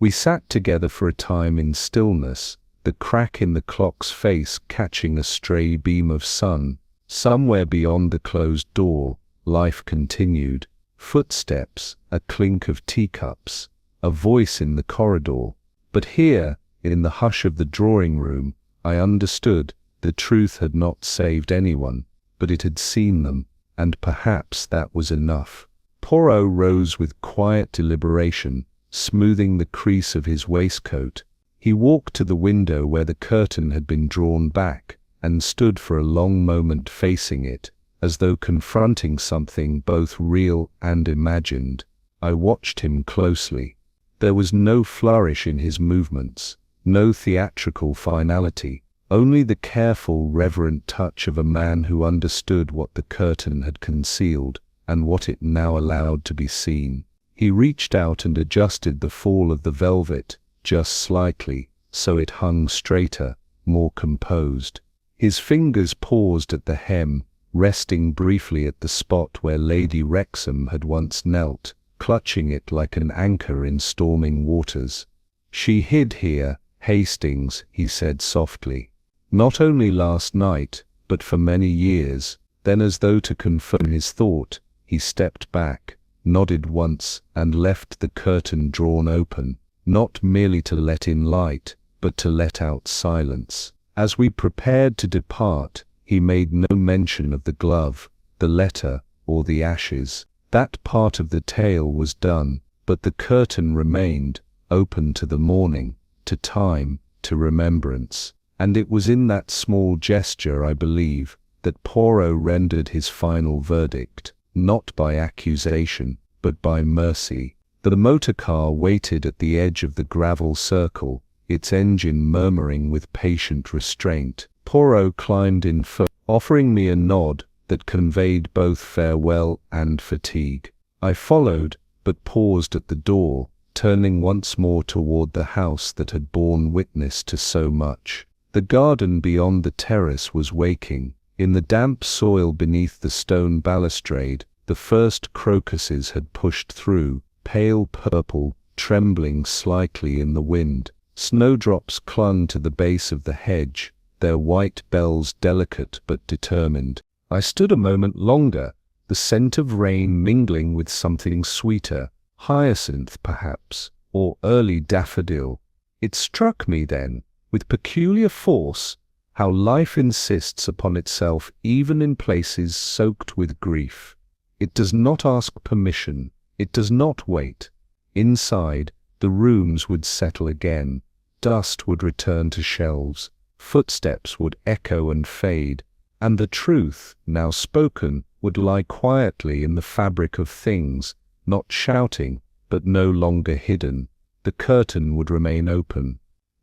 We sat together for a time in stillness, the crack in the clock's face catching a stray beam of sun. Somewhere beyond the closed door, life continued. Footsteps, a clink of teacups, a voice in the corridor. But here, in the hush of the drawing-room, I understood the truth had not saved anyone, but it had seen them, and perhaps that was enough. Poirot rose with quiet deliberation, smoothing the crease of his waistcoat. He walked to the window where the curtain had been drawn back, and stood for a long moment facing it, as though confronting something both real and imagined. I watched him closely. There was no flourish in his movements, no theatrical finality, only the careful, reverent touch of a man who understood what the curtain had concealed, and what it now allowed to be seen. He reached out and adjusted the fall of the velvet, just slightly, so it hung straighter, more composed. His fingers paused at the hem, resting briefly at the spot where Lady Rexom had once knelt, clutching it like an anchor in storming waters. "She hid here, Hastings," he said softly. "Not only last night, but for many years." Then, as though to confirm his thought, he stepped back, nodded once, and left the curtain drawn open, not merely to let in light, but to let out silence. As we prepared to depart, he made no mention of the glove, the letter, or the ashes. That part of the tale was done, but the curtain remained, open to the morning, to time, to remembrance. And it was in that small gesture, I believe, that Poirot rendered his final verdict, not by accusation, but by mercy. The motor car waited at the edge of the gravel circle, its engine murmuring with patient restraint. Poirot climbed in first, offering me a nod that conveyed both farewell and fatigue. I followed, but paused at the door, turning once more toward the house that had borne witness to so much. The garden beyond the terrace was waking. In the damp soil beneath the stone balustrade, the first crocuses had pushed through, pale purple, trembling slightly in the wind. Snowdrops clung to the base of the hedge, their white bells delicate but determined. I stood a moment longer, the scent of rain mingling with something sweeter, hyacinth perhaps, or early daffodil. It struck me then, with peculiar force, how life insists upon itself even in places soaked with grief. It does not ask permission, it does not wait. Inside, the rooms would settle again, dust would return to shelves, footsteps would echo and fade, and the truth, now spoken, would lie quietly in the fabric of things, not shouting, but no longer hidden. The curtain would remain open.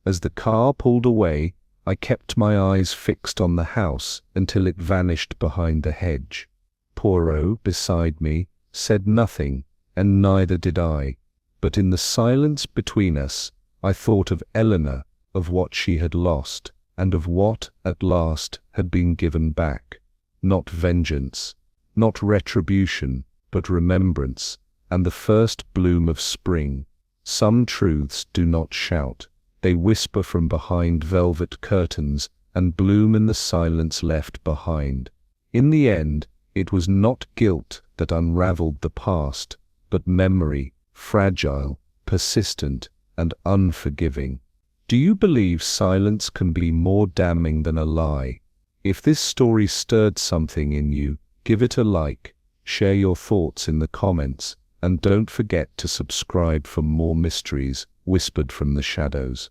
As the car pulled away, I kept my eyes fixed on the house until it vanished behind the hedge. Poirot, beside me, said nothing, and neither did I. But in the silence between us, I thought of Eleanor, of what she had lost, and of what, at last, had been given back. Not vengeance, not retribution, but remembrance, and the first bloom of spring. Some truths do not shout. They whisper from behind velvet curtains and bloom in the silence left behind. In the end, it was not guilt that unraveled the past, but memory, fragile, persistent, and unforgiving. Do you believe silence can be more damning than a lie? If this story stirred something in you, give it a like, share your thoughts in the comments, and don't forget to subscribe for more mysteries whispered from the shadows.